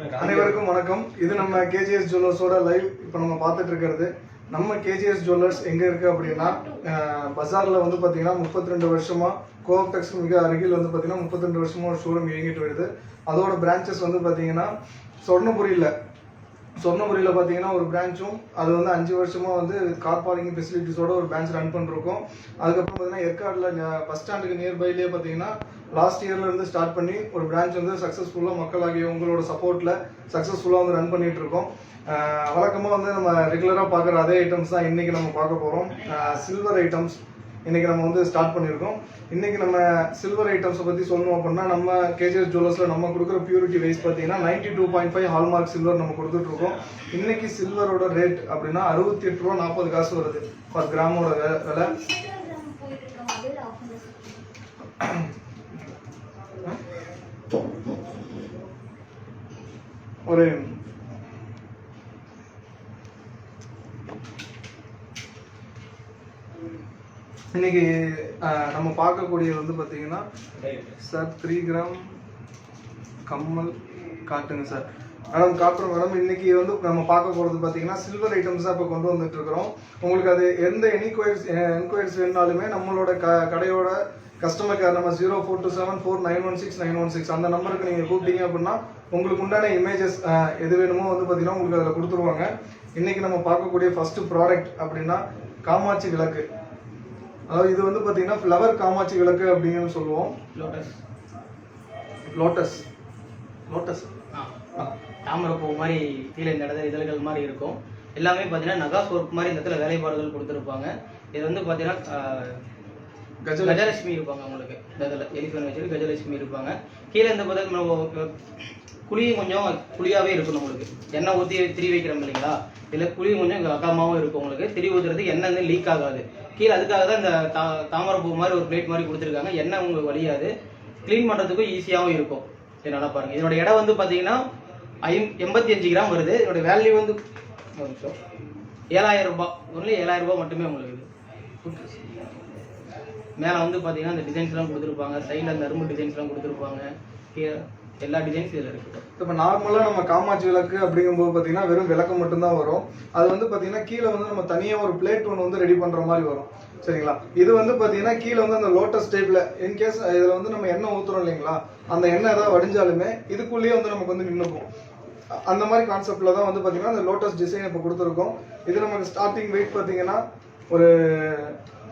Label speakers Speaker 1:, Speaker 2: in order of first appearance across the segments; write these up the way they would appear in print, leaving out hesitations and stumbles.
Speaker 1: அனைவருக்கும் வணக்கம். இது நம்ம கேஜிஎஸ் ஜுவல்லர்ஸோட லைவ் இப்போ நம்ம பார்த்துட்டு இருக்கிறது. நம்ம கேஜிஎஸ் ஜுவல்லர்ஸ் எங்க இருக்கு அப்படின்னா பஜார்ல வந்து பாத்தீங்கன்னா 32 வருஷமா கோஆப்டெக்ஸ் மிக அருகில் வந்து பாத்தீங்கன்னா 32 வருஷமா ஒரு ஷோரூம் இயங்கிட்டு வருது. அதோட பிரான்ச்சஸ் வந்து பாத்தீங்கன்னா சொர்ணபுரியில பாத்தீங்கன்னா ஒரு பிரான்ச்சும், அது வந்து 5 வருஷமா வந்து கார் பார்க்கிங் ஃபெசிலிட்டிஸோட ஒரு பிரான்ச் ரன் பண்ணிருக்கோம். அதுக்கப்புறம் பாத்தீங்கன்னா ஏற்காடுல பஸ் ஸ்டாண்டுக்கு நியர்பைலேயே பாத்தீங்கன்னா லாஸ்ட் இயர்ல இருந்து ஸ்டார்ட் பண்ணி ஒரு பிரான்ச் வந்து சக்சஸ்ஃபுல்லா மக்களாகிய உங்களோட சப்போர்ட்ல சக்சஸ்ஃபுல்லா வந்து ரன் பண்ணிட்டு இருக்கோம். வழக்கமா வந்து நம்ம ரெகுலரா பாக்குற அதே ஐட்டம்ஸ் தான் இன்னைக்கு நம்ம பார்க்க போறோம். சில்வர் ஐட்டம்ஸ் இன்னைக்கு நம்ம வந்து ஸ்டார்ட் பண்ணியிருக்கோம். இன்னைக்கு நம்ம சில்வர் ஐட்டம்ஸை பத்தி சொல்லணும் அப்படின்னா, நம்ம கேஜிஎஸ் ஜுவல்லர்ஸ்ல நம்ம கொடுக்குற பியூரிட்டி வைஸ் பார்த்தீங்கன்னா 92.5 ஹால்மார்க் சில்வர் நம்ம கொடுத்துட்டு இருக்கோம். இன்னைக்கு சில்வரோட ரேட் அப்படின்னா 68 ரூபா 40 காசு வருது பர் கிராமோட விலை. ஒரு இன்னைக்கு நம்ம பார்க்கக்கூடிய வந்து பாத்தீங்கன்னா சார் 3 கிராம் கம்மல் காட்டுங்க சார். மேடம் காட்டுறோம் மேடம். இன்னைக்கு வந்து நம்ம பார்க்க போறது பாத்தீங்கன்னா சில்வர் ஐட்டம்ஸ் தான் இப்போ கொண்டு வந்துட்டு இருக்கிறோம். உங்களுக்கு அது எந்த என்கொயரிஸ் வேணாலுமே நம்மளோட கடையோட கஸ்டமர் கேர் நம்பர் 04274916 அந்த நம்பருக்கு நீங்க கூப்பிட்டீங்க அப்படின்னா உங்களுக்கு உண்டான இமேஜஸ் எது வேணுமோ வந்து பாத்தீங்கன்னா உங்களுக்கு அதில் கொடுத்துருவாங்க. இன்னைக்கு நம்ம பார்க்கக்கூடிய ஃபர்ஸ்ட் ப்ராடக்ட் அப்படின்னா காமாட்சி விளக்கு. அதாவது இது வந்து பாத்தீங்கன்னா ஃப்ளவர் காமாட்சி விளக்கு அப்படின்னு சொல்லுவோம். லோட்டஸ்
Speaker 2: தாமரை பூ மாதிரி கீழே இந்த இடத்துல இதழ்கள் மாதிரி இருக்கும். எல்லாமே பார்த்தீங்கன்னா நகாஸ் ஒர்க் மாதிரி இந்த இடத்துல வேலைப்பாடுகள் கொடுத்துருப்பாங்க. இது வந்து பார்த்தீங்கன்னா கஜலட்சுமி இருப்பாங்க. உங்களுக்கு இந்த இதில் எலிஃபென்ட் வச்சு கஜலட்சுமி இருப்பாங்க. கீழே இந்த பார்த்தீங்கன்னா குழியும் கொஞ்சம் குழியாவே இருக்கும். உங்களுக்கு எண்ணெய் ஊற்றி திரி வைக்கிறோம் இல்லைங்களா, இதில் குழியும் கொஞ்சம் அகமாகவும் இருக்கும். உங்களுக்கு திரி ஊற்றுறதுக்கு எண்ணெய் வந்து லீக் ஆகாது. கீழே அதுக்காக தான் இந்த தாமரை பூ மாதிரி ஒரு பிளேட் மாதிரி கொடுத்துருக்காங்க. எண்ணெய் உங்களுக்கு வலியாது, கிளீன் பண்ணுறதுக்கும் ஈஸியாகவும் இருக்கும். சரி, நல்லா பாருங்க. இதோட இடம் வந்து பார்த்தீங்கன்னா 85 கிராம் வருது. இதோட வேல்யூ வந்து 7000 ரூபாய். ஒன்லி 7000 ரூபாய் மட்டுமே உங்களுக்கு. மேலே வந்து பார்த்தீங்கன்னா அந்த டிசைன்ஸ்லாம் கொடுத்துருப்பாங்க. சைடில் அந்த அரும்பு டிசைன்ஸ்லாம் கொடுத்துருப்பாங்க. எல்லா டிசைன்ஸ் இதில் இருக்குது.
Speaker 1: இப்போ நார்மலாக நம்ம காமாட்சி விளக்கு அப்படிங்கும்போது பார்த்தீங்கன்னா வெறும் விளக்கு மட்டும்தான் வரும். அது வந்து பார்த்தீங்கன்னா கீழே வந்து நம்ம தனியாக ஒரு பிளேட் ஒன்று வந்து ரெடி பண்ணுற மாதிரி வரும். சரிங்களா? இது வந்து பார்த்தீங்கன்னா கீழே வந்து அந்த லோட்டஸ் டைப்ல இன்கேஸ் இதில் வந்து நம்ம எண்ணெய் ஊற்றுறோம் இல்லைங்களா, அந்த எண்ணெய் ஏதாவது வடிஞ்சாலுமே இதுக்குள்ளேயே வந்து நமக்கு வந்து நின்றுக்கும். அந்த மாதிரி கான்செப்ட்ல தான் வந்து பார்த்தீங்கன்னா அந்த லோட்டஸ் டிசைன் இப்போ கொடுத்துருக்கோம். இது நமக்கு ஸ்டார்டிங் வெயிட் பார்த்தீங்கன்னா ஒரு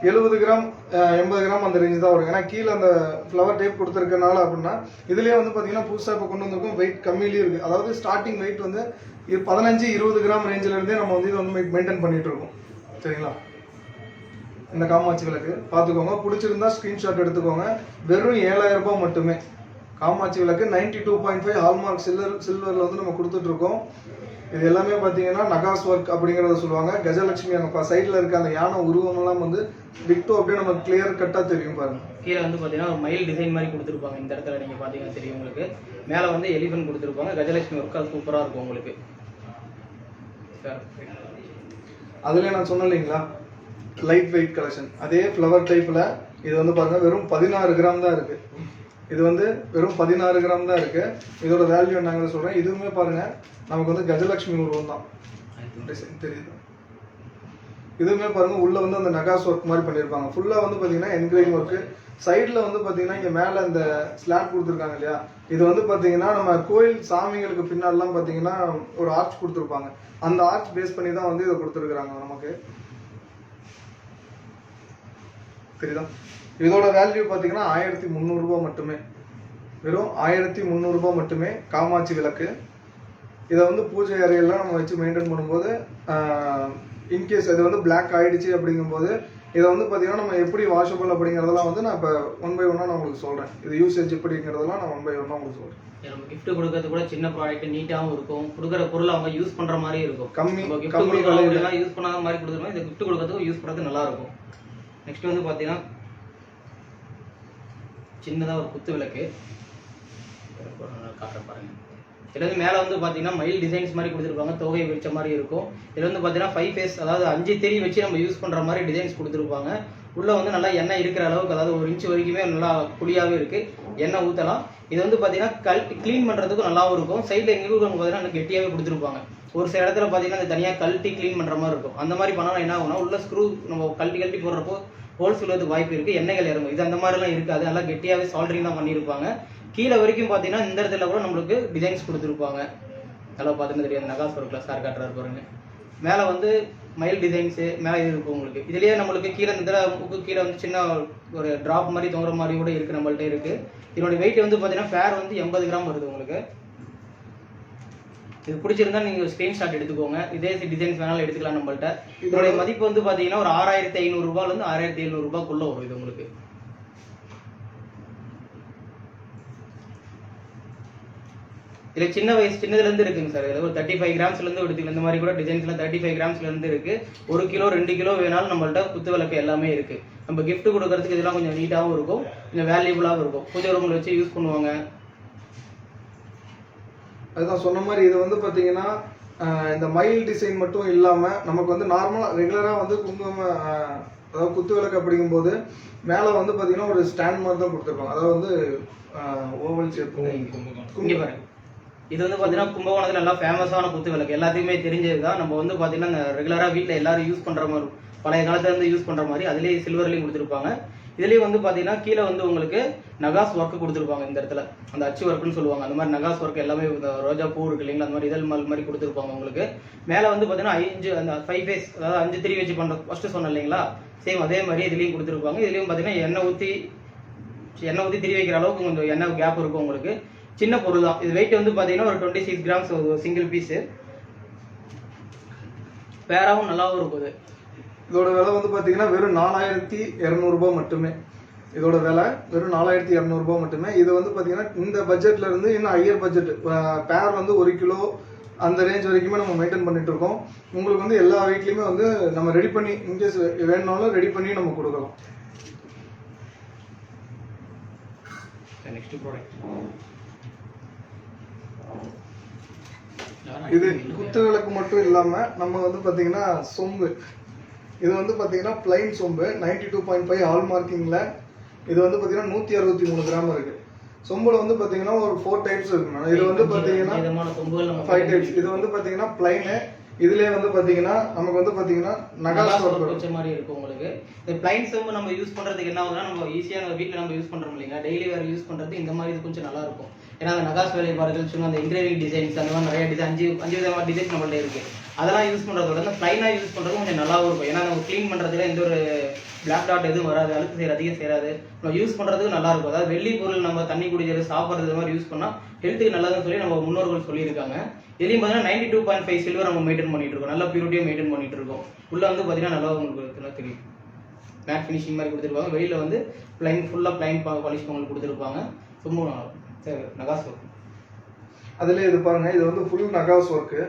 Speaker 1: 70 கிராம் 80 கிராம் அந்த ரேஞ்ச் தான் வரும். ஏன்னா கீழே அந்த ஃப்ளவர் டைப் கொடுத்துருக்கனால அப்படின்னா இதுலேயே வந்து பார்த்தீங்கன்னா புதுசாக இப்போ கொண்டு வந்திருக்கும். வெயிட் கம்மியிலேயே இருக்கு. அதாவது ஸ்டார்டிங் வெயிட் வந்து 15-20 கிராம் ரேஞ்சில இருந்தே நம்ம வந்து இதை வந்து மெயின்டைன் பண்ணிட்டு இருக்கோம். சரிங்களா? இந்த காமாட்சி விளக்கு பார்த்துக்கோங்க. பிடிச்சிருந்தா ஸ்கிரீன்ஷாட் எடுத்துக்கோங்க. வெறும் 7000 ரூபாய் மட்டுமே காமாட்சி விளக்கு. 92.5 ஹால்மார்க் சில்வர்ல வந்து நம்ம கொடுத்துட்டு இருக்கோம். இது எல்லாமே பாத்தீங்கன்னா நகாஸ் ஒர்க் அப்படிங்கறத சொல்லுவாங்க. கஜலட்சுமி அங்க சைட்ல இருக்க அந்த யானை உருவம் எல்லாம் வந்து டிக்டோ அப்படியே நமக்கு கிளியர் கட்டா தெரியும் பாருங்க.
Speaker 2: கீழே வந்து பாத்தீங்கன்னா ஒரு மயில் டிசைன் மாதிரி கொடுத்துருப்பாங்க. இந்த இடத்துல நீங்க பாத்தீங்கன்னா தெரியும் உங்களுக்கு. மேல வந்து எலிஃபென்ட் கொடுத்துருப்பாங்க. கஜலட்சுமி ஒர்க் சூப்பரா இருக்கும் உங்களுக்கு.
Speaker 1: அதுல நான் சொன்னேன் இல்லைங்களா, லைட் வெயிட் கலெக்ஷன். அதே ஃப்ளவர் டைப்ல இது வந்து பாருங்க வெறும் 16 கிராம் தான் இருக்கு. இது வந்து வெறும் 16 கிராம் தான் இருக்கு. இதோட வேல்யூ என்னங்க சொல்றேன். இதுவுமே பாருங்க நமக்கு வந்து கஜலட்சுமி உருவம் தான் தெரியுது. இதுவுமே பாருங்க உள்ள வந்து அந்த நகாஸ் ஒர்க் மாதிரி பண்ணிருப்பாங்க. ஃபுல்லா வந்து பாத்தீங்கன்னா என்கிரேவிங் ஒர்க். சைட்ல வந்து பாத்தீங்கன்னா இங்க மேல இந்த ஸ்லாப் கொடுத்துருக்காங்க இல்லையா, இது வந்து பாத்தீங்கன்னா நம்ம கோயில் சாமிகளுக்கு பின்னாலாம் பாத்தீங்கன்னா ஒரு ஆர்ச் கொடுத்துருப்பாங்க. அந்த ஆர்ச் பேஸ் பண்ணி தான் வந்து இதை கொடுத்துருக்காங்க நமக்கு. சரிதா? இதோட வேல்யூ பாத்தீங்கன்னா 1300 ரூபாய் மட்டுமே. வெறும் 1300 ரூபாய் மட்டுமே காமாட்சி விளக்கு. இதை வந்து பூஜை அறையெல்லாம் நம்ம வச்சு மெயின்டைன் பண்ணும்போது இன்கேஸ் இது வந்து பிளாக் ஆயிடுச்சு அப்படிங்கும்போது இதை வந்து பாத்தீங்கன்னா நம்ம எப்படி வாஷபிள் அப்படிங்கறதெல்லாம் வந்து நான் இப்போ 1 by 1 நான் உங்களுக்கு சொல்றேன். இது யூசேஜ் எப்படிங்கிறதெல்லாம் நான் 1 by 1 உங்களுக்கு சொல்றேன்.
Speaker 2: நம்ம கிஃப்ட் கொடுக்கறது கூட சின்ன ப்ராடக்ட் நீட்டாவும் இருக்கும். கொடுக்குற பொருள் அவங்க யூஸ் பண்ற மாதிரி இருக்கும்.
Speaker 1: கம்மி
Speaker 2: யூஸ் பண்ணாத மாதிரி கொடுத்துருவோம். இந்த கிஃப்ட் கொடுக்கறதுக்கு யூஸ் பண்றது நல்லா இருக்கும். நெக்ஸ்ட் வந்து பாத்தீங்கன்னா சின்னதாக ஒரு குத்து விளக்கு காட்டுறேன் பாருங்க. இதில் வந்து மேலே வந்து பார்த்தீங்கன்னா மயில் டிசைன்ஸ் மாதிரி கொடுத்துருப்பாங்க. தொகை வச்ச மாதிரி இருக்கும். இதில் வந்து பார்த்தீங்கன்னா 5 ஃபேஸ், அதாவது 5 தெரி வச்சு நம்ம யூஸ் பண்ணுற மாதிரி டிசைன்ஸ் கொடுத்துருப்பாங்க. உள்ளே வந்து நல்லா எண்ணெய் இருக்கிற அளவுக்கு, அதாவது 1 இன்ச் வரைக்குமே நல்லா குழியாகவே இருக்குது. எண்ணெய் ஊற்றலாம். இது வந்து பார்த்தீங்கன்னா க்ளீன் பண்ணுறதுக்கும் நல்லாவும் இருக்கும். சைடில் எங்களுக்கு பார்த்தீங்கன்னா கெட்டியாகவே கொடுத்துருப்பாங்க. ஒரு சில இடத்துல பார்த்தீங்கன்னா அந்த தனியாக கழட்டி க்ளீன் பண்ணுற மாதிரி இருக்கும். அந்த மாதிரி பண்ணாலும் என்ன ஆகும்னா உள்ள ஸ்க்ரூ நம்ம கழட்டி போடுறப்போ ஹோல்ஸ் விழுறதுக்கு வாய்ப்பு இருக்குது, எண்ணெய்கள் இறங்கும். இது அந்த மாதிரிலாம் இருக்காது, நல்லா கெட்டியாகவே சால்டரிங் தான் பண்ணியிருப்பாங்க. கீழே வரைக்கும் பார்த்தீங்கன்னா இந்த இடத்துல கூட நம்மளுக்கு டிசைன்ஸ் கொடுத்துருப்பாங்க. நல்லா பார்த்தீங்கன்னா தெரியும், நகாஸ் ஒர்க்கில் சார் காட்டுறாரு பாருங்க. மேலே வந்து மயில் டிசைன்ஸு மேலே இது இருக்கும் உங்களுக்கு. இதுலேயே நம்மளுக்கு கீழே இந்த முக்கு கீழே வந்து சின்ன ஒரு ட்ராப் மாதிரி தொங்குற மாதிரி கூட இருக்குது, நம்மள்ட்ட இருக்குது. இதனுடைய வெயிட் வந்து பார்த்தீங்கன்னா ஃபேர் வந்து 80 கிராம் வருது உங்களுக்கு. இது பிடிச்சிருந்தா நீங்கள் ஸ்க்ரீன்ஷாட் எடுத்துக்கோங்க. இதே டிசைன்ஸ் வேணாலும் எடுத்துக்கலாம் நம்மள்ட்ட. இதோடைய மதிப்பு வந்து பார்த்தீங்கன்னா ஒரு 6500 ரூபாயிலேருந்து 6700 ரூபாய்க்குள்ளே வரும் இது உங்களுக்கு. இதில் சின்னதுலேருந்து இருக்குங்க சார். இதில் ஒரு 35 கிராம்ஸ்லேருந்து எடுத்துக்கலாம். இந்த மாதிரி கூட டிசைன்ஸ்லாம் 35 கிராம்ஸ்லேருந்து இருக்குது. 1 கிலோ 2 கிலோ வேணாலும் நம்மள்ட்ட குத்து விளக்கு எல்லாமே இருக்குது. நம்ம கிஃப்ட் கொடுக்கறதுக்கு இதெல்லாம் கொஞ்சம் நீட்டாகவும் இருக்கும், கொஞ்சம் வேல்யூபுளாகவும் இருக்கும். பூஜை ரூமில் வச்சு யூஸ் பண்ணுவாங்க.
Speaker 1: அதுதான் சொன்ன மாதிரி இது வந்து பார்த்தீங்கன்னா இந்த மயில் டிசைன் மட்டும் இல்லாமல் நமக்கு வந்து நார்மலாக ரெகுலராக வந்து குங்குமம் அதாவது குத்து விளக்கு அப்படிங்கும்போது மேலே வந்து பார்த்தீங்கன்னா ஒரு ஸ்டாண்ட் மாதிரி தான் கொடுத்துருப்பாங்க. அதாவது வந்து ஓவல் ஷேப்.
Speaker 2: இங்கே பாருங்க, இது வந்து பார்த்தீங்கன்னா கும்பகோணத்தில் நல்லா ஃபேமஸான குத்து விளக்கு, எல்லாத்துக்குமே தெரிஞ்சது தான். நம்ம வந்து பார்த்தீங்கன்னா ரெகுலராக வீட்டில் எல்லாரும் யூஸ் பண்ணுற மாதிரி, பழைய காலத்துலேருந்து யூஸ் பண்ணுற மாதிரி அதுலேயே சில்வர்லேயும் கொடுத்துருப்பாங்க. இதுலேயும் வந்து பார்த்தீங்கன்னா கீழே வந்து உங்களுக்கு நகாஸ் ஒர்க்கு கொடுத்துருப்பாங்க. இந்த இடத்துல அந்த அச்சு ஒர்க்குன்னு சொல்லுவாங்க. அந்த மாதிரி நகாஸ் ஒர்க் எல்லாமே ரோஜா பூ இருக்கு இல்லைங்களா, அந்த மாதிரி இதழ் மால் மாதிரி கொடுத்துருப்பாங்க உங்களுக்கு. மேலே வந்து பார்த்தீங்கன்னா அந்த 5 ஃபேஸ், அதாவது 5 திரி வச்சு பண்ணுற ஃபஸ்ட்டு சொன்னேன் இல்லைங்களா, சேம் அதே மாதிரி இதுலேயும் கொடுத்துருப்பாங்க. இதுலேயும் பார்த்தீங்கன்னா எண்ணெய் ஊற்றி திரி வைக்கிற அளவுக்கு கொஞ்சம் எண்ணெய் கேப் இருக்கும் உங்களுக்கு. சின்ன பொருள் தான். இது வெயிட் வந்து பார்த்தீங்கன்னா ஒரு 26 கிராம்ஸ் ஒரு சிங்கிள் பீஸு. பேராகவும் நல்லாவும் இருக்கும்.
Speaker 1: இதோட விலை வந்து பார்த்தீங்கன்னா வெறும் 4200 ரூபாய் மட்டுமே. இதோட விலை வெறும் 4200 ரூபாய் மட்டுமே. இது வந்து பார்த்தீங்கன்னா இந்த பட்ஜெட்ல இருந்து இன்னும் ஹையர் பட்ஜெட் பேர் வந்து 1 கிலோ அந்த ரேஞ்ச் வரைக்குமே நம்ம மெயின்டைன் பண்ணிட்டு இருக்கோம். உங்களுக்கு வந்து எல்லா வெயிட்லையுமே வந்து நம்ம ரெடி பண்ணி இன்கேஸ் வேணும்னாலும் ரெடி பண்ணி நம்ம கொடுக்கலாம்.
Speaker 2: நெக்ஸ்ட் ப்ராடக்ட்
Speaker 1: இது குத்து விளக்கு மட்டும் இல்லாம நம்ம வந்து பாத்தீங்கன்னா சொம்பு. இது வந்து பாத்தீங்கன்னா பிளைன் சொம்பு 92.5 ஹால் மார்க்கிங்ல. இது வந்து பாத்தீங்கன்னா 163 கிராம் இருக்கு. சொம்புல வந்து பாத்தீங்கன்னா ஒரு 4 டைப்ஸ் இருக்கு. இது வந்து பாத்தீங்கன்னா 5 டைப்ஸ். இது வந்து பாத்தீங்கன்னா பிளைன். இதுலயே வந்து பாத்தீங்கன்னா நமக்கு வந்து பாத்தீங்கன்னா நகாஸ் ஒர்க்
Speaker 2: வச்ச மாதிரி இருக்கும் உங்களுக்கு. இந்த பிளைன் சொம்பு நம்ம யூஸ் பண்றதுக்கு என்ன ஆகுதுன்னா, நம்ம ஈஸியா வீட்ல நம்ம யூஸ் பண்றோம் இல்லைங்களா, டெய்லி வேற யூஸ் பண்றது இந்த மாதிரி இது கொஞ்சம் நல்லா இருக்கும். ஏன்னா அந்த நகாஸ் வேலைப்பாடுகள் சொன்ன அந்த என்கிரேவிங் டிசைன்ஸ் அந்த மாதிரி நிறைய டிசைன் 5 விதமான டிசைன்ஸ் நம்மள்ட்ட இருக்கு. அதெல்லாம் யூஸ் பண்றதோட இந்த பிளைனா யூஸ் பண்றது கொஞ்சம் நல்லாவும் இருக்கும். ஏன்னா நம்ம க்ளீன் பண்றதுல எந்த ஒரு பிளாக் டாட் எதுவும் வராது, அழுக்கு அதிகம் சேராது, நம்ம யூஸ் பண்றதுக்கு நல்லா இருக்கும். அதாவது வெள்ளி பொருள் நம்ம தண்ணி குடிக்கிறது சாப்பிட்றது மாதிரி யூஸ் பண்ணா ஹெல்த்துக்கு நல்லதுன்னு சொல்லி நம்ம முன்னோர்கள் சொல்லியிருக்காங்க. இதுலயும் பார்த்தீங்கன்னா 92.5 சில்வர் நம்ம மெயின்டைன் பண்ணிட்டு இருக்கோம். நல்லா பியூரிட்டியா மெயின்டைன் பண்ணிட்டு இருக்கோம். உள்ள வந்து பார்த்தீங்கன்னா நல்லா உங்களுக்கு தெரியும் மேட் ஃபினிஷிங் மாதிரி கொடுத்துருப்பாங்க. வெளியில வந்து ஃபுல்லா பிளைன் பாலிஷ் உங்களுக்கு கொடுத்துருப்பாங்க. ரொம்ப நகாஸ் ஒர்க்.
Speaker 1: அதுல இது பாருங்க, இது வந்து ஃபுல் நகாஸ் ஒர்க்கு.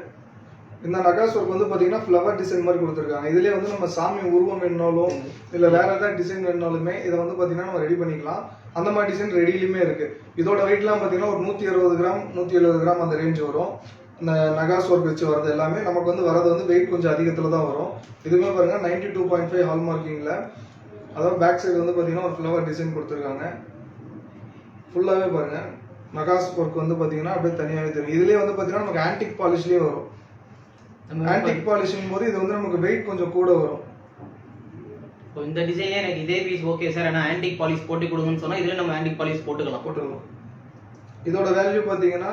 Speaker 1: இந்த நகாஸ் ஒர்க் வந்து பாத்தீங்கன்னா ஃப்ளவர் டிசைன் மாதிரி கொடுத்துருக்காங்க. இதுலயே வந்து நம்ம சாமி உருவம் வேணுனாலும் இல்ல வேற ஏதாவது டிசைன் வேணுனாலுமே இதை வந்து பாத்தீங்கன்னா நம்ம ரெடி பண்ணிக்கலாம். அந்த மாதிரி டிசைன் ரெடியிலுமே இருக்கு. இதோட வெயிட்லாம் பாத்தீங்கன்னா ஒரு 160 கிராம் 170 கிராம் அந்த ரேஞ்ச் வரும். இந்த நகாஸ் ஒர்க் வச்சு வரது எல்லாமே நமக்கு வந்து வரது வந்து வெயிட் கொஞ்சம் அதிகத்துல தான் வரும். இதுவுமே பாருங்க 92.5 ஹால் மார்க்கிங்ல. அதாவது பேக் சைடு வந்து பாத்தீங்கன்னா ஒரு ஃப்ளவர் டிசைன் கொடுத்துருக்காங்க. ஃபுல்லாவே பாருங்க நகாஸ் ஒர்க் வந்து பாத்தீங்கன்னா அப்படியே தனியாவே தெரியும். இதுலயே வந்து பாத்தீங்கன்னா நமக்கு ஆன்டிக் பாலிஷ்லயே வரும். ஆன்டிக் பாலிஷிங் போது இது வந்து நமக்கு வெயிட் கொஞ்சம் கூட வரும்.
Speaker 2: இந்த டிசைன்ல எனக்கு இதே பீஸ் ஓகே சார், ஆனா ஆன்டிக் பாலிஷ் போட்டு கொடுங்கன்னு சொன்னா இதுல நம்ம ஆன்டிக் பாலிஷ் போட்டுக்கலாம்.
Speaker 1: இதோட வேல்யூ பாத்தீங்கன்னா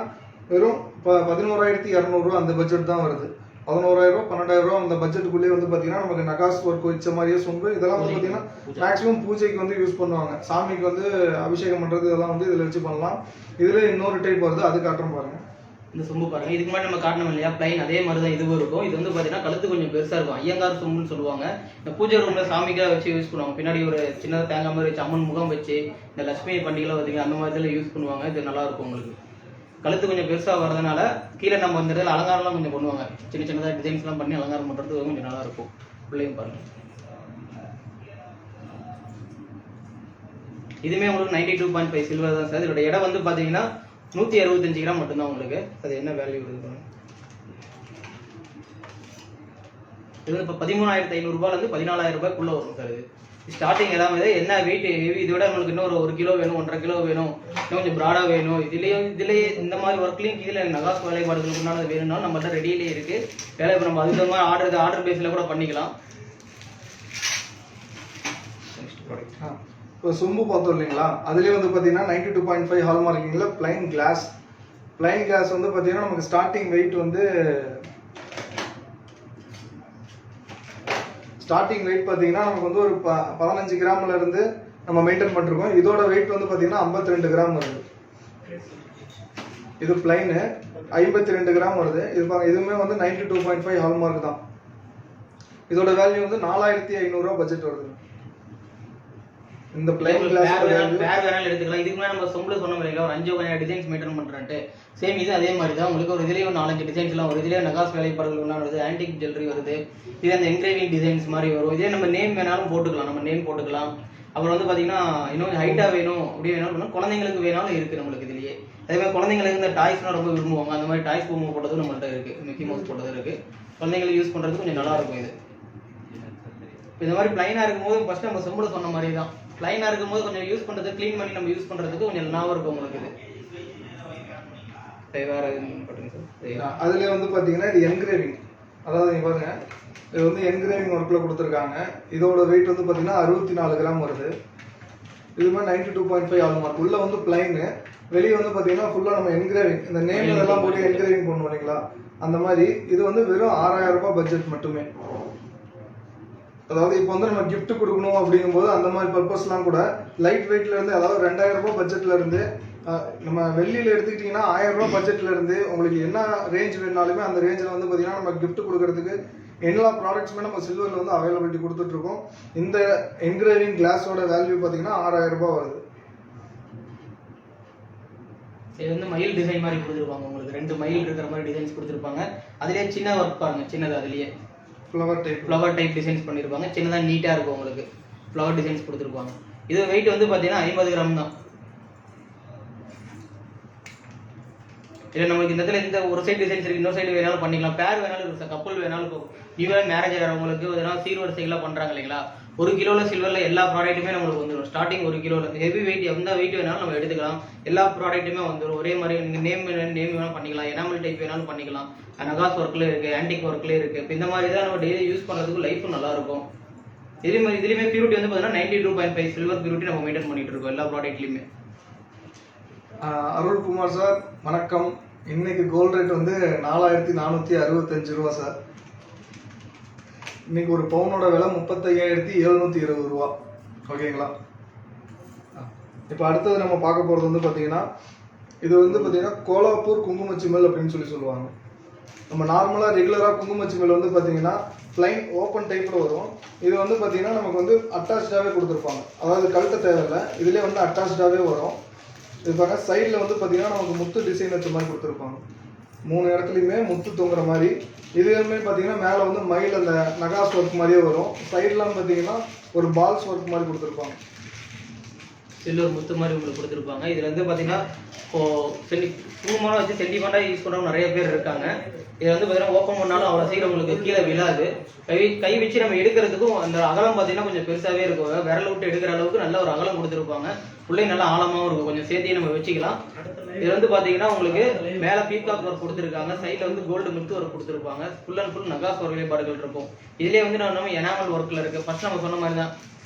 Speaker 1: வெறும் 11200 ரூபா அந்த பட்ஜெட் தான் வருது. 11000 ரூபா 12000 ரூபா அந்த பட்ஜெட்டுக்குள்ளேயே வந்து பாத்தீங்கன்னா நமக்கு நகாஸ் ஒர்க் வச்ச மாதிரியே சொம்பு. இதெல்லாம் வந்து பாத்தீங்கன்னா மேக்ஸிமம் பூஜைக்கு வந்து யூஸ் பண்ணுவாங்க. சாமிக்கு வந்து அபிஷேகம் பண்றது இதெல்லாம் வந்து இதுல வச்சு பண்ணலாம். இதுல இன்னொரு டைப் வருது, அது காட்டுறோம் பாருங்க.
Speaker 2: இந்த சொம்பு பாருங்க, இதுக்கு முன்னாடி நம்ம காட்டணும் இல்லையா பிளைன், அதே மாதிரி தான் இதுவும் இருக்கும். இது வந்து பாத்தீங்கன்னா கழுத்து கொஞ்சம் பெருசா இருக்கும். ஐயங்கார் சொம்புன்னு சொல்லுவாங்க. இந்த பூஜை ரூம்ல சாமிக்காக வச்சு யூஸ் பண்ணுவாங்க. பின்னாடி ஒரு சின்னதாக தேங்காய் மாதிரி வச்சு அம்மன் முகம் வச்சு இந்த லட்சுமி பண்டிகைலாம் பார்த்தீங்கன்னா அந்த மாதிரி இதில் யூஸ் பண்ணுவாங்க. இது நல்லா இருக்கும் உங்களுக்கு. கழுத்து கொஞ்சம் பெருசாக வர்றதுனால கீழே நம்ம இந்த இடத்துல அலங்காரம்லாம் கொஞ்சம் பண்ணுவாங்க. சின்ன சின்னதாக டிசைன்ஸ்லாம் பண்ணி அலங்காரம் பண்ணுறது கொஞ்சம் நல்லா இருக்கும். பிள்ளையும் பாருங்க. இதுவுமே உங்களுக்கு 92.5 சில்வர் தான் சார். இதோட இடம் வந்து பார்த்தீங்கன்னா 165 கிராம் மட்டும்தான் உங்களுக்கு. அது என்ன வேல்யூ இருக்கு? இது வந்து இப்போ 13500 ரூபாயிலிருந்து 14000 ரூபாய்க்குள்ள வரும் சார். இது ஸ்டார்டிங் எல்லாமே என்ன வெயிட் இதோட நம்மளுக்கு இன்னும் ஒரு கிலோ வேணும், 1.5 கிலோ வேணும், இன்னும் கொஞ்சம் ப்ராடா வேணும், இதுலயே இந்த மாதிரி ஒர்க்லயும் கீழே நகாஸ் வேலைப்பாடுகளுக்கு முன்னாடி வேணும்னாலும் நம்மள்ட்ட ரெடியிலே இருக்கு. வேலை இப்போ நம்ம அதுக்கு மாதிரி ஆர்டர் பேஸில் கூட பண்ணிக்கலாம்.
Speaker 1: இப்போ சொம்பு பார்த்தோம் இல்லைங்களா, அதுலேயே வந்து பார்த்தீங்கன்னா 92.5 ஹால்மார்க்கிங்கில் பிளைன் கிளாஸ் வந்து பார்த்தீங்கன்னா நமக்கு ஸ்டார்டிங் வெயிட் பார்த்தீங்கன்னா நமக்கு வந்து ஒரு 15 கிராம்ல இருந்து நம்ம மெயின்டைன் பண்ணிருக்கோம். இதோட வெயிட் வந்து பார்த்தீங்கன்னா 52 கிராம் வருது. இது பிளைனு 52 கிராம் வருது. இதுவுமே வந்து 92.5 ஹால்மார்க் தான். இதோட வேல்யூ வந்து 4500 ரூபா பட்ஜெட் வருது. இந்த பிளைன் கிளாஸ்
Speaker 2: பேர் வேணாலும் எடுத்துக்கலாம். இதுக்கு முன்னாடி நம்ம சொம்புல சொன்ன மாதிரி ஒரு 5 வகையான டிசைன்ஸ் மெயின்டைன் பண்றேன்ட்டு சேம் இது அதே மாதிரி தான். உங்களுக்கு ஒரு இதுலேயே ஒரு 4-5 டிசைன்ஸ் எல்லாம் ஒரு இதுலேயே நகாஸ் வேலைப்பாடுகள் வருது, ஆன்டிக் ஜுவல்லரி வருது, இது அந்த என்கிரேவிங் டிசைன்ஸ் மாதிரி வரும். இதே நம்ம நேம் வேணாலும் போட்டுக்கலாம், நம்ம நேம் போட்டுக்கலாம். அப்புறம் வந்து பாத்தீங்கன்னா இன்னும் ஹைட்டா வேணும் அப்படி வேணாலும் குழந்தைங்களுக்கு வேணாலும் இருக்கு நம்மளுக்கு இதுலயே. அதே மாதிரி குழந்தைங்களுக்கு இந்த டாய்ஸ்லாம் ரொம்ப விரும்புவாங்க, அந்த மாதிரி டாய்ஸ் பொம்மை போட்டதும் நம்மள்ட்ட இருக்கு, மிக்கி மவுஸ் போட்டதும் இருக்கு. குழந்தைங்களுக்கு யூஸ் பண்றதுக்கு கொஞ்சம் நல்லா இருக்கும். இது இந்த மாதிரி பிளைனா இருக்கும்போது ஃபர்ஸ்ட் நம்ம சொம்புல சொன்ன மாதிரி தான், பிளைனா இருக்கும்போது கொஞ்சம் யூஸ் பண்றது க்ளீன் பண்ணி நம்ம யூஸ் பண்றதுக்கு கொஞ்சம் நல்லா இருக்கும் உங்களுக்கு. இது வேற
Speaker 1: அதுல வந்து பாத்தீங்கன்னா இது என்கிரேவிங், அதாவது நீங்க பாருங்க இது வந்து என்கிரேவிங் ஒர்க்ல கொடுத்துருக்காங்க. இதோட வெயிட் வந்து பாத்தீங்கன்னா 64 கிராம் வருது. இதுமே 92.5 ஹால்மார்க். உள்ள வந்து பிளைன், வெளியே வந்து பாத்தீங்கன்னா ஃபுல்லா நம்ம என்கிரேவிங், இந்த நேம் இதெல்லாம் போட்டு என்கிரேவிங் பண்ணுவோம் இல்லைங்களா, அந்த மாதிரி. இது வந்து வெறும் 6000 ரூபாய் பட்ஜெட் மட்டுமே. அதாவது இப்போ வந்து நம்ம கிஃப்ட் கொடுக்கணும் அப்படிங்கும்போது அந்த மாதிரி பர்பஸ்லாம் கூட லைட் வெயிட்ல இருந்து, அதாவது 2000 ரூபாய் பட்ஜெட்ல இருந்து, நம்ம வெள்ளியில எடுத்துக்கிட்டீங்கன்னா 1000 ரூபாய் பட்ஜெட்ல இருந்து உங்களுக்கு என்ன ரேஞ்ச் வேணாலுமே அந்த ரேஞ்சில் வந்து பார்த்தீங்கன்னா நம்ம கிஃப்ட் கொடுக்கறதுக்கு எல்லா ப்ராடக்ட்ஸுமே நம்ம சில்வரில் வந்து அவைலபிலிட்டி கொடுத்துட்டு இருக்கோம். இந்த என்கிரேவிங் கிளாஸோட வேல்யூ பார்த்தீங்கன்னா 6000 ரூபாய் வருது.
Speaker 2: இது வந்து மயில் டிசைன் மாதிரி கொடுத்துருப்பாங்க உங்களுக்கு, 2 மயில் இருக்கிற மாதிரி டிசைன்ஸ் கொடுத்துருப்பாங்க. அதுலேயே சின்ன ஒர்க் பாருங்க, சின்னது அதுலேயே ஃப்ளவர் டைப் டிசைன்ஸ் பண்ணியிருப்பாங்க. சின்னதாக நீட்டாக இருக்கும் உங்களுக்கு, ஃப்ளவர் டிசைன்ஸ் கொடுத்துருப்பாங்க. இது வெயிட் வந்து பார்த்தீங்கன்னா 50 கிராம் தான். இல்லை நமக்கு இந்த இடத்துல இந்த ஒரு சைடு டிசைன்ஸ் இருக்கு, இன்னொரு சைடு வேணாலும் பண்ணிக்கலாம், பேர் வேணாலும் இருக்கும், கப்பல் வேணாலும் இருக்கும். நியூவாக மேரேஜ் ஆகிறவங்களுக்கு எதனா சீர்வரிசைகளாக பண்ணுறாங்க இல்லைங்களா, 1 கிலோவில் சில்வரில் எல்லா ப்ராடக்ட்டுமே நம்மளுக்கு வந்துடும். ஸ்டார்டிங் 1 கிலோவில் ஹெவி வெயிட் எந்த வெயிட் வேணாலும் நம்ம எடுத்துக்கலாம். எல்லா ப்ராடக்ட்டுமே வந்துடும் ஒரே மாதிரி. நீங்கள் நேம் வேணாலும் பண்ணிக்கலாம், எனாமல் டைப் வேணாலும் பண்ணிக்கலாம். நகாஸ் ஒர்க்கில் இருக்குது, ஆன்டிக் ஒர்க்கில் இருக்குது. இப்போ இந்த மாதிரி தான் நம்ம டெய்லி யூஸ் பண்ணுறதுக்கு லைஃபும் நல்லாயிருக்கும். இதுலேயுமே பியூரிட்டி வந்து பார்த்தீங்கன்னா 92.5 சில்வர் பியூரிட்டி நம்ம மெயின்டைன் பண்ணிட்டு இருக்கோம் எல்லா ப்ராடக்ட்லையுமே.
Speaker 1: அருள்குமார் சார் வணக்கம். இன்னைக்கு கோல்ட் ரேட் வந்து 4465 ரூபா சார். இன்னைக்கு ஒரு பவுனோட விலை 35,720 ரூபா. ஓகேங்களா. இப்போ அடுத்தது நம்ம பார்க்க போகிறது வந்து பார்த்தீங்கன்னா இது வந்து பார்த்தீங்கன்னா கோலாப்பூர் குங்குமச்சிமல் அப்படின்னு சொல்லுவாங்க. நம்ம நார்மலாக ரெகுலராக குங்குமச்சிமல் வந்து பார்த்தீங்கன்னா பிளைன் ஓப்பன் டைப்பில் வரும். இது வந்து பார்த்தீங்கன்னா நமக்கு வந்து அட்டாச்சாகவே கொடுத்துருப்பாங்க, அதாவது கழட்ட தேவையில்லை, இதுலேயே வந்து அட்டாச்சாகவே வரும். இது பாருங்க, சைடில் வந்து பார்த்தீங்கன்னா நமக்கு முத்து டிசைன் வச்ச மாதிரி கொடுத்துருப்பாங்க, 3 இடத்துலையுமே முத்து தொங்குற மாதிரி. இதுவுமே பார்த்தீங்கன்னா மேலே வந்து மயில் அந்த நகாஸ் ஒர்க் மாதிரியே வரும். சைட்லாம் பார்த்தீங்கன்னா ஒரு பால்ஸ் ஒர்க் மாதிரி கொடுத்துருப்பாங்க,
Speaker 2: சில்வர் முத்து மாதிரி உங்களுக்கு கொடுத்துருப்பாங்க. இதில் வந்து பார்த்தீங்கன்னா குங்குமம் வச்சு சென்டிமெண்ட்டாக யூஸ் பண்ணுறவங்க நிறைய பேர் இருக்காங்க. இதை வந்து பார்த்தீங்கன்னா ஓப்பன் பண்ணாலும் அவ்வளோ சீக்கிரம் உங்களுக்கு கீழே விழாது. கை வச்சு நம்ம எடுக்கிறதுக்கும் அந்த அகலம் பார்த்தீங்கன்னா கொஞ்சம் பெருசாகவே இருக்கும். விரல் விட்டு எடுக்கிற அளவுக்கு நல்ல ஒரு அகலம் கொடுத்துருப்பாங்க. உள்ளே நல்லா ஆழமாகவும் இருக்கும், கொஞ்சம் சேர்த்தையும் நம்ம வச்சுக்கலாம். இது வந்து பார்த்தீங்கன்னா உங்களுக்கு மேலே பீகாக் ஒர்க் கொடுத்துருக்காங்க, சைடில் வந்து கோல்டு மில்க் ஒர்க் கொடுத்துருப்பாங்க. ஃபுல் அண்ட் ஃபுல் நகாஸ் ஒர்க் வேலைப்பாடுகள் இருக்கும். இதுலேயே வந்து நம்ம எனாமல் ஒர்க்கில் இருக்குது. ஃபர்ஸ்ட் நம்ம சொன்ன மாதிரி தான்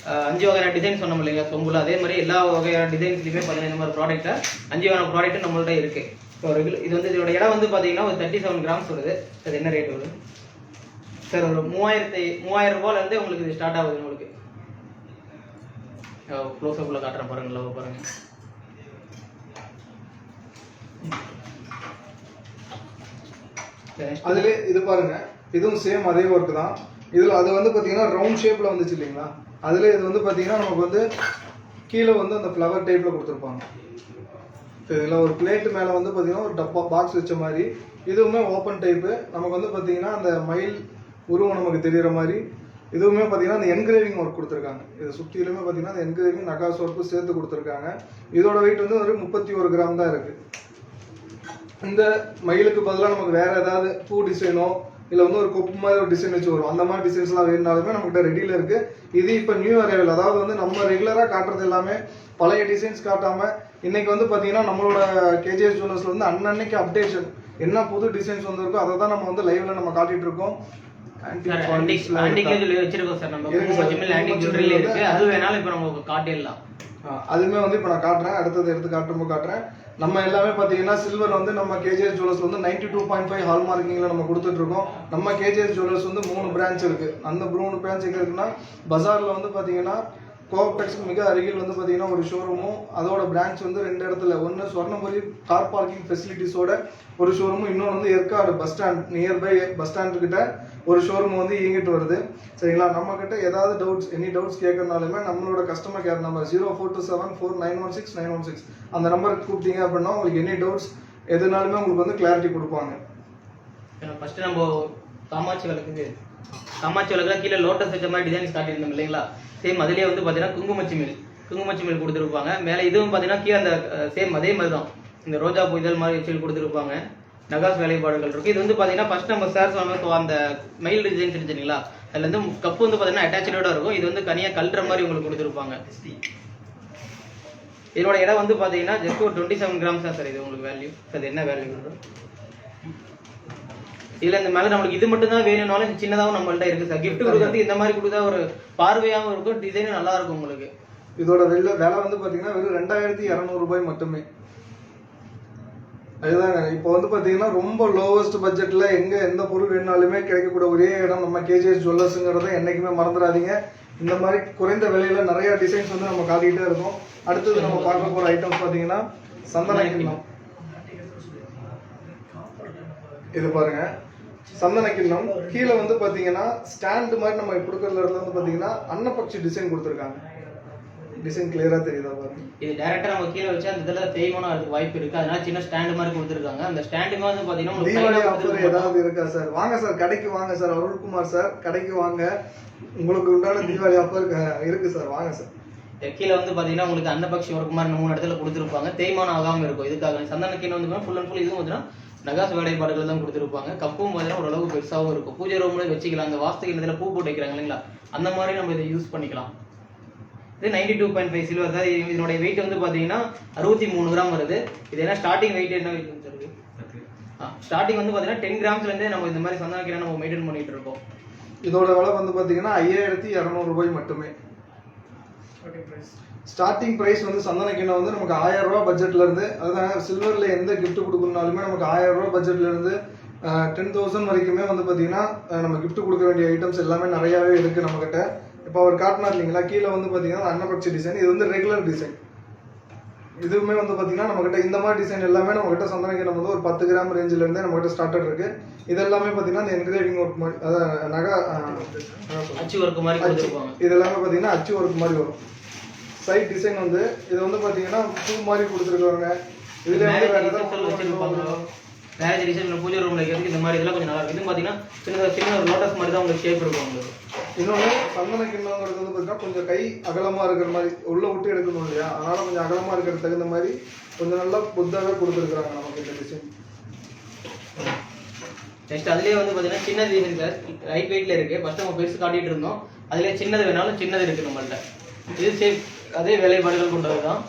Speaker 2: 5 வகையான டிசைன் சொன்னோம் இல்லைங்க சொம்புல, அதே மாதிரி எல்லா வகையான டிசைன்ஸ்லையுமே பார்த்தீங்கன்னா இந்த மாதிரி ப்ராடக்ட்டை 5 வகையான ப்ராடக்ட் நம்மள்ட்ட இருக்கு. இது வந்து இதோட இடம் வந்து பார்த்தீங்கன்னா ஒரு 37 கிராம்ஸ் வருது. அது என்ன ரேட் வருது சார்? ஒரு 3000 ரூபாயிலேருந்து உங்களுக்கு இது ஸ்டார்ட் ஆகுது. உங்களுக்கு க்ளோஸ் அப்ல காட்டுறேன் பாருங்களா, பாருங்க.
Speaker 1: அதுல இது பாருங்க, இதுவும் சேம் அதே ஒர்க் தான். இதுல அது வந்து பாத்தீங்கன்னா ரவுண்ட் ஷேப்ல வந்துச்சு இல்லைங்களா, அதுல இது வந்து பாத்தீங்கன்னா நமக்கு வந்து கீழே வந்து அந்த ஃப்ளவர் டைப்ல கொடுத்துருப்பாங்க. இதுல ஒரு பிளேட் மேல வந்து பாத்தீங்கன்னா ஒரு டப்பா பாக்ஸ் வச்ச மாதிரி. இதுவுமே ஓப்பன் டைப்பு. நமக்கு வந்து பாத்தீங்கன்னா அந்த மயில் உருவம் நமக்கு தெரியற மாதிரி. இதுவுமே பாத்தீங்கன்னா அந்த என்கிரேவிங் ஒர்க் கொடுத்துருக்காங்க. இது சுற்றிலுமே பாத்தீங்கன்னா அந்த என்கிரேவிங் நகாஸ் ஒர்க்கும் சேர்த்து கொடுத்துருக்காங்க. இதோட வெயிட் வந்து ஒரு 31 கிராம் தான் இருக்கு. இந்த மயிலுக்கு பதிலாக நமக்கு வேற ஏதாவது பூ டிசைனோ இல்லை வந்து ஒரு கொப்பு மாதிரி ஒரு டிசைன் வச்சு வரும். அந்த மாதிரி டிசைன்ஸ்லாம் வேணுனாலுமே நம்மகிட்ட ரெடியில் இருக்குது. இது இப்போ நியூ அரைவல், அதாவது வந்து நம்ம ரெகுலராக காட்டுறது எல்லாமே பழைய டிசைன்ஸ் காட்டாமல் இன்னைக்கு வந்து பார்த்தீங்கன்னா நம்மளோட கேஜிஎஸ் ஜுவல்லர்ஸ்ல வந்து அன்னன்னைக்கு அப்டேஷன் என்ன புது டிசைன்ஸ் வந்திருக்கோ அதை தான் நம்ம வந்து லைவ்ல நம்ம காட்டிட்டு இருக்கோம்.
Speaker 2: வச்சிருக்கோம் சார், நம்ம ஆன்டிக் ஜுவல்லரி இருக்கு, அது வேணாலும் இப்போ நம்ம காட்டிடலாம்.
Speaker 1: அதுவுமே வந்து இப்போ நான் காட்டுறேன், அடுத்தது எடுத்து காட்டும்போது காட்டுறேன். நம்ம எல்லாமே பார்த்தீங்கன்னா சில்வர் வந்து நம்ம கேஜிஎஸ் ஜுவல்லர்ஸ் வந்து 92.5 ஹால்மார்க்கிங்ல நம்ம கொடுத்துட்டு இருக்கோம். நம்ம கேஜிஎஸ் ஜுவல்லர்ஸ் வந்து 3 பிரான்ச் இருக்கு. அந்த 3 பிரான்ச் எங்க இருக்குன்னா, பஜார்ல வந்து பார்த்தீங்கன்னா கோஆப்டெக்ஸ்க்கு மிக அருகில் வந்து பார்த்தீங்கன்னா ஒரு ஷோரூமும், அதோட பிரான்ச் வந்து 2 இடத்துல, ஒன்று ஸ்வர்ணபுரி கார் பார்க்கிங் ஃபெசிலிட்டிஸோட ஒரு ஷோரூமும், இன்னொன்று வந்து Yercaud bus stand nearby bus stand கிட்ட ஒரு ஷோரூம் வந்து இயங்கிட்டு வருது. சரிங்களா, நம்ம கிட்ட ஏதாவது டவுட்ஸ் எனி டவுட்ஸ் கேட்கறனாலுமே நம்மளோட கஸ்டமர் கேர் நம்பர் 04274916 அந்த நம்பருக்கு கூப்பிட்டீங்க அப்படின்னா உங்களுக்கு எனி டவுட்ஸ் எதுனாலுமே உங்களுக்கு வந்து கிளாரிட்டி கொடுப்பாங்க.
Speaker 2: ஃபர்ஸ்ட் நம்ம காமாட்சி விளக்குல கீழே லோட்டஸ் வச்ச மாதிரி டிசைன்ஸ் காட்டியிருந்தோம் இல்லைங்களா, சேம் அதுலேயே வந்து பார்த்தீங்கன்னா குங்குமச்சி மேல் கொடுத்துருப்பாங்க. மேலே இதுவும் பார்த்தீங்கன்னா கீழே அந்த சேம் அதே மாதிரி தான் இந்த ரோஜா பூ இதழ் மாதிரி வச்சு கொடுத்துருப்பாங்க. நகாஸ் வேலைப்பாடுகள் இருக்கு. இது வந்து பார்த்தீங்கன்னா ஃபர்ஸ்ட் நம்ம சார் சொன்ன அந்த மெயில் டிசைன்ஸ் இருந்துச்சுங்களா, அதுல இருந்து கப்பு வந்து பார்த்தீங்கன்னா அட்டாச்சோட இருக்கும். இது வந்து தனியாக கல்ற மாதிரி உங்களுக்கு கொடுத்துருப்பாங்க. இதோட இடம் வந்து பார்த்தீங்கன்னா ஜஸ்ட் ஒரு 27 கிராம்ஸ் தான் சார். இது உங்களுக்கு வேல்யூ, அது என்ன வேல்யூ இதுல இந்த மேல நம்மளுக்கு இது மட்டும் தான் வேணும்னாலும் சின்னதாகவும் நம்மள்ட்ட இருக்கு சார். கிஃப்ட் கொடுக்கறது இந்த மாதிரி கொடுத்தா ஒரு பார்வையாகவும் இருக்கும், டிசைனும் நல்லா இருக்கும் உங்களுக்கு.
Speaker 1: இதோட வேலை வந்து பாத்தீங்கன்னா வெறும் 2200 ரூபாய் மட்டுமே. அதுதாங்க இப்போ வந்து பாத்தீங்கன்னா ரொம்ப லோவஸ்ட் பட்ஜெட்ல எந்த பொருள் வேணாலுமே கிடைக்கக்கூடிய ஒரே இடம் நம்ம கேஜிஎஸ் ஜுவல்லர்ஸ்ங்கிறத என்னைக்குமே மறந்துடாதீங்க. இந்த மாதிரி குறைந்த விலையில நிறைய டிசைன்ஸ் வந்து நம்ம காட்டிக்கிட்டே இருக்கோம். அடுத்தது நம்ம பார்க்க போற ஐட்டம்ஸ் பாத்தீங்கன்னா சந்தன கிண்ணம். இது பாருங்க, சந்தன கிண்ணம் கீழே வந்து பாத்தீங்கன்னா ஸ்டாண்ட் மாதிரி நம்ம கொடுக்கறதுல இருந்து வந்து பாத்தீங்கன்னா அன்னப்பட்சி டிசைன் கொடுத்துருக்காங்க. டிசைன் கிளியரா தெரியுதா பாருங்க.
Speaker 2: இது டைரக்டா நம்ம கீழே வச்சு அந்த இடத்துல தேய்மானம் அதுக்கு வாய்ப்பு இருக்கு, அதனால சின்ன ஸ்டாண்ட் மாதிரி கொடுத்துருக்காங்க. அந்த ஸ்டாண்டுமே வந்து பாத்தீங்கன்னா
Speaker 1: தீபாவளி ஆஃபர் ஏதாவது இருக்கா சார்? வாங்க சார், கடைக்கு வாங்க சார், அருள்குமார் சார் கடைக்கு வாங்க, உங்களுக்கு உண்டான தீபாவளி ஆஃபர் இருக்கு சார், வாங்க சார்.
Speaker 2: கீழே வந்து பாத்தீங்கன்னா உங்களுக்கு அன்னபக்ஷி ஒர்க் மாதிரி 3 இடத்துல கொடுத்துருப்பாங்க, தேய்மானம் ஆகாம இருக்கும். இதுக்காக சந்தன கிண்ணம் வந்து ஃபுல் அண்ட் ஃபுல் இதுவும் வந்து நகாஸ் வேலைப்பாடுகள் தான் கொடுத்துருப்பாங்க. கப்பும் பார்த்தீங்கன்னா ஓரளவு பெருசாகவும் இருக்கும், பூஜை ரூம்ல வச்சுக்கலாம். அந்த வாஸ்து கிண்ணத்துல பூ போட்டு வைக்கிறாங்க இல்லைங்களா, அந்த மாதிரி நம்ம இதை யூஸ் பண்ணிக்கலாம். இது 92.5 சில்வர் தான். இதனுடைய வெயிட் வந்து பாத்தீங்கன்னா 63 கிராம் வருது. இது என்ன ஸ்டார்டிங் வெயிட் என்ன வெயிட் இருக்கு? ஸ்டார்டிங் வந்து பாத்தீங்கன்னா 10 கிராம்ஸ்ல இருந்தே நம்ம இந்த மாதிரி சந்தன கிண்ணம் நம்ம மெயின்டைன் பண்ணிட்டு இருக்கோம்.
Speaker 1: இதோட விலை வந்து பாத்தீங்கன்னா 5200 ரூபாய் மட்டுமே. ஸ்டார்டிங் பிரைஸ் வந்து சந்தன கிண்ணம் வந்து நமக்கு 1000 ரூபாய் பட்ஜெட்ல இருந்து, அதான் சில்வர்ல எந்த கிஃப்ட் கொடுக்கணும்னாலுமே நமக்கு 1000 ரூபாய் பட்ஜெட்ல இருந்து 10,000 வரைக்குமே வந்து பாத்தீங்கன்னா நம்ம கிஃப்ட் கொடுக்க வேண்டிய ஐட்டம்ஸ் எல்லாமே நிறையவே இருக்கு நம்ம கிட்ட. இப்போ அவர் காட்டினார் இல்லைங்களா, கீழே வந்து பாத்தீங்கன்னா அன்னபட்சி டிசைன், இது வந்து ரெகுலர் டிசைன். இதுவுமே வந்து பாத்தீங்கன்னா நம்ம கிட்ட இந்த மாதிரி டிசைன் எல்லாமே நம்ம கிட்ட சந்தன கிண்ணம் வந்து ஒரு 10 கிராம் ரேஞ்சில இருந்தே நம்ம கிட்ட ஸ்டார்டட் இருக்கு. இது எல்லாமே பாத்தீங்கன்னா இந்த என்கிரேவிங் ஒர்க் மாதிரி, அதாவது
Speaker 2: அச்சு ஒர்க் மாதிரி கொடுத்திருப்பாங்க.
Speaker 1: இது எல்லாமே பாத்தீங்கன்னா அச்சு ஒர்க் மாதிரி வரும். சைட் டிசைன் வந்து இது வந்து பாத்தீங்கன்னா பூ மாதிரி கொடுத்துருக்காங்க. இதுல வந்து வேற ஏதாவது
Speaker 2: மேரேஜ் டிசைன் பூஜை ரூம்ல இருக்கு, இந்த மாதிரி இதெல்லாம் கொஞ்சம் நல்லா இருக்கு. இது பாத்தீங்கன்னா சின்ன ஒரு லோட்டஸ் மாதிரி தான் உங்களுக்கு ஷேப் இருக்கும் உங்களுக்கு.
Speaker 1: இன்னொன்று சந்தன கிண்ணங்கிறது வந்து பார்த்தீங்கன்னா கொஞ்சம் கை அகலமாக இருக்கிற மாதிரி, உள்ள விட்டு எடுக்கணும் இல்லையா, அதனால கொஞ்சம் அகலமாக இருக்கிறது தகுந்த மாதிரி கொஞ்சம் நல்லா புத்தாவே கொடுத்துருக்குறாங்க நமக்கு இந்த டிசைன்.
Speaker 2: நெக்ஸ்ட் அதுலேயே வந்து பார்த்தீங்கன்னா சின்ன டிசைன் சார், லைட் வெயிட்ல இருக்கு. ஃபர்ஸ்ட் நம்ம பெருசு காட்டிட்டு இருந்தோம், அதுலேயே சின்னது வேணாலும் சின்னது இருக்கு நம்மள்ட்ட. இது சேம் அதே வேலைப்பாடுகள் கொண்டது தான்.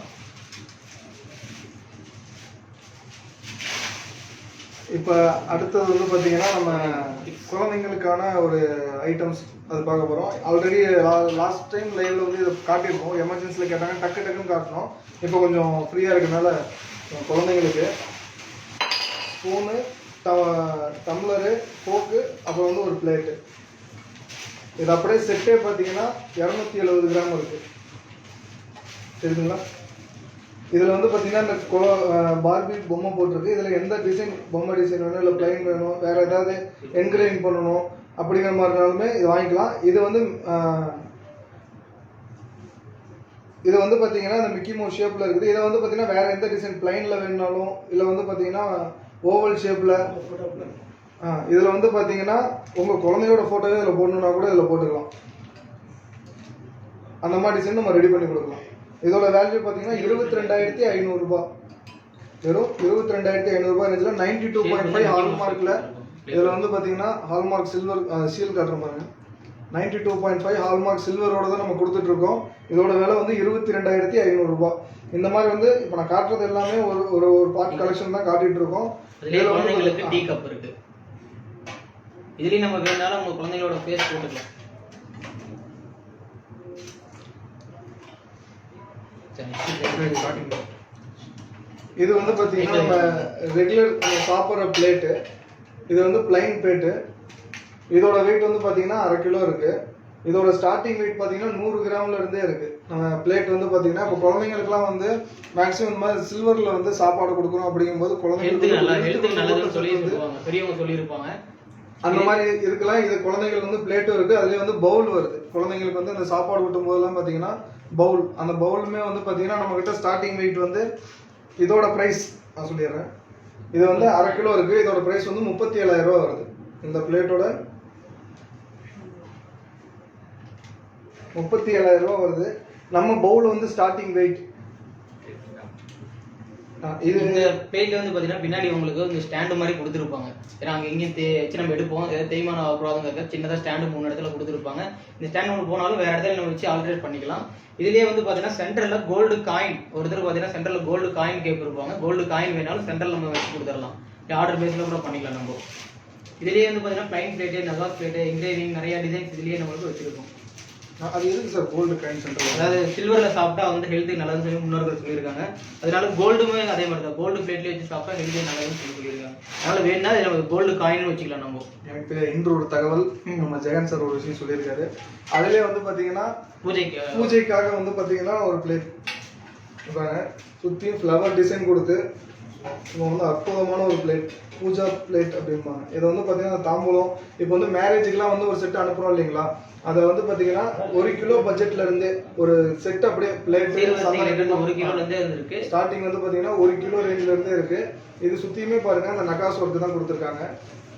Speaker 1: இப்போ அடுத்தது வந்து பார்த்தீங்கன்னா நம்ம குழந்தைங்களுக்கான ஒரு ஐட்டம்ஸ் அது பார்க்க போகிறோம். ஆல்ரெடி லாஸ்ட் டைம் லைவ்ல வந்து இதை காட்டியிருக்கோம், எமர்ஜென்சியில் கேட்டாங்க, டக்குன்னு காட்டணும். இப்போ கொஞ்சம் ஃப்ரீயாக இருக்கனால குழந்தைங்களுக்கு ஸ்பூனு, டம்ளரு, ஃபோக்கு, அப்புறம் வந்து ஒரு பிளேட்டு, இது அப்படியே செட்டே பார்த்தீங்கன்னா 270 கிராம் இருக்குது. தெரியுதுங்களா? இதில் வந்து பார்த்தீங்கன்னா இந்த பார்பி பொம்மை போட்டிருக்கு. இதில் எந்த டிசைன், பொம்மை டிசைன் வேணும், இல்லை பிளைன் வேணும், வேறு ஏதாவது என்கிரேவிங் பண்ணணும் அப்படிங்கிற மாதிரினாலுமே இது வாங்கிக்கலாம். இது வந்து பார்த்தீங்கன்னா இந்த மிக்கி மவுஸ் ஷேப்பில் இருக்குது. இதை வந்து பார்த்தீங்கன்னா வேறு எந்த டிசைன் பிளைனில் வேணுனாலும், இல்லை வந்து பார்த்தீங்கன்னா ஓவல் ஷேப்பில், இதில் வந்து பார்த்தீங்கன்னா உங்கள் குழந்தையோட ஃபோட்டோவே இதில் போடணுன்னா கூட இதில் போட்டுக்கலாம். அந்த மாதிரி டிசைன் நம்ம ரெடி பண்ணி கொடுக்கலாம். இதோட வேல்யூ பார்த்தீங்கன்னா 22,500 ரூபாய். வெறும் 22,500 ரூபாய் ரேஞ்சில் 92.5 ஹால்மார்க்கில் இதுல வந்து பாத்தீங்கன்னா ஹால்மார்க் சில்வர் சீல் காட்டுற பாருங்க 92.5 ஹால்மார்க் சில்வரோட தான் நம்ம கொடுத்துட்டு இருக்கோம். இதோட விலை வந்து 22,500 ரூபாய். இந்த மாதிரி வந்து இப்போ நான் காட்டுறது எல்லாமே ஒரு ஒரு ஒரு பார்ட் கலெக்ஷன் தான் காட்டிட்டு இருக்கோம்.
Speaker 2: இதுல குழந்தைகளுக்கு டீ கப் இருக்கு. இதுலயும் நம்ம வேணாலும் உங்க குழந்தைகளோட ஃபேஸ் போட்டுக்கலாம்.
Speaker 1: இது வந்து பாத்தீங்கன்னா நம்ம ரெகுலர் சாப்பிட்ற பிளேட்டு. இது வந்து பிளைன் பிளேட்டு. இதோட வெயிட் வந்து பாத்தீங்கன்னா 1/2 கிலோ இருக்கு. இதோட ஸ்டார்டிங் வெயிட் பாத்தீங்கன்னா 100 கிராம்ல இருந்தே இருக்கு. நம்ம பிளேட் வந்து பாத்தீங்கன்னா இப்போ குழந்தைங்களுக்குலாம் வந்து மேக்ஸிமம் இந்த மாதிரி சில்வர்ல வந்து சாப்பாடு கொடுக்கணும் அப்படிங்கும்போது குழந்தைங்களுக்கு
Speaker 2: பெரியவங்க சொல்லியிருப்பாங்க
Speaker 1: அந்த மாதிரி இருக்கலாம். இது குழந்தைங்களுக்கு வந்து பிளேட்டும் இருக்கு. அதுலயே வந்து பவுல் வருது. குழந்தைங்களுக்கு வந்து அந்த சாப்பாடு ஊட்டும் போதெல்லாம் பாத்தீங்கன்னா பவுல், அந்த பவுலுமே வந்து பாத்தீங்கன்னா நம்ம கிட்ட ஸ்டார்டிங் வெயிட் வந்து இதோட பிரைஸ் நான் சொல்லிடுறேன். இது வந்து 1/2 கிலோ இருக்கு. இதோட பிரைஸ் வந்து 37,000 ரூபாய் வருது. இந்த பிளேட்டோட 37,000 ரூபாய் வருது. நம்ம பவுல் வந்து ஸ்டார்டிங் வெயிட்
Speaker 2: இந்த பிளேட்ல வந்து பாத்தீங்கன்னா பின்னாடி உங்களுக்கு இந்த ஸ்டாண்டு மாதிரி கொடுத்துருப்பாங்க. ஏன்னா அங்க எங்கேயும் வச்சு நம்ம எடுப்போம், தேய்மானம் ஆகக்கூடாதுங்க சின்னதா ஸ்டாண்டு 3 இடத்துல கொடுத்துருப்பாங்க. இந்த ஸ்டாண்ட் ஒன்று போனாலும் வேற இடத்துல நம்ம வச்சு ஆல்ட்ரேட் பண்ணிக்கலாம். இதுலயே வந்து பாத்தீங்கன்னா சென்டர்ல கோல்டு காயின், ஒருத்தர் பாத்தீங்கன்னா சென்டர்ல கோல்டு காயின் கேட்பிருப்பாங்க. கோல்டு காயின் வேணாலும் சென்டர்ல நம்ம வச்சு கொடுத்துடலாம். ஆர்டர் பேஸ்ல கூட பண்ணிக்கலாம் நம்ம. இதுலயே வந்து பாத்தீங்கன்னா பிளைன் பிளேட்டு, நகாஸ் பிளேட்டு, இன்கிரேவிங் நிறைய டிசைன்ஸ் இதுலயே நம்மளுக்கு வச்சிருக்கோம்.
Speaker 1: அது எதுக்கு சார் கோல்டு காயின் சென்டர்?
Speaker 2: அதாவது சில்வர்ல சாப்பிட்டா வந்து ஹெல்த்துக்கு நல்லதுன்னு சொல்லி முன்னோர்கள் சொல்லியிருக்காங்க. அதனால கோல்டுமே அதே மாதிரி தான், கோல்டு பிளேட்லேயே வச்சு சாப்பிட்டா ஹெல்த்துக்கு நல்லதுன்னு சொல்லியிருக்காங்க. அதனால வேணா நம்ம கோல்டு காயின் வச்சுக்கலாம். நம்ம
Speaker 1: எனக்கு இன்று ஒரு தகவல், நம்ம ஜெகன் சார் ஒரு விஷயம் சொல்லியிருக்காரு. அதுலேயே வந்து பார்த்தீங்கன்னா பூஜைக்காக வந்து பார்த்தீங்கன்னா ஒரு பிளேட் சுற்றியும் ஃப்ளவர் டிசைன் கொடுத்து இப்போ வந்து அற்புதமான ஒரு பிளேட், பூஜா பிளேட் அப்படிம்பாங்க. இதை வந்து பார்த்தீங்கன்னா தாம்பூலம், இப்போ வந்து மேரேஜுக்குலாம் வந்து ஒரு செட் அனுப்புகிறோம் இல்லைங்களா, அதை வந்து பார்த்தீங்கன்னா 1 கிலோ பட்ஜெட்ல இருந்து ஒரு செட் அப்படியே பிளேட்
Speaker 2: 1 கிலோல இருந்தே இருக்கு.
Speaker 1: ஸ்டார்டிங் வந்து பார்த்தீங்கன்னா 1 கிலோ ரேஞ்சில இருந்தே இருக்கு. இது சுற்றியுமே பாருங்க அந்த நகாஸ் ஒர்க்கு தான் கொடுத்துருக்காங்க.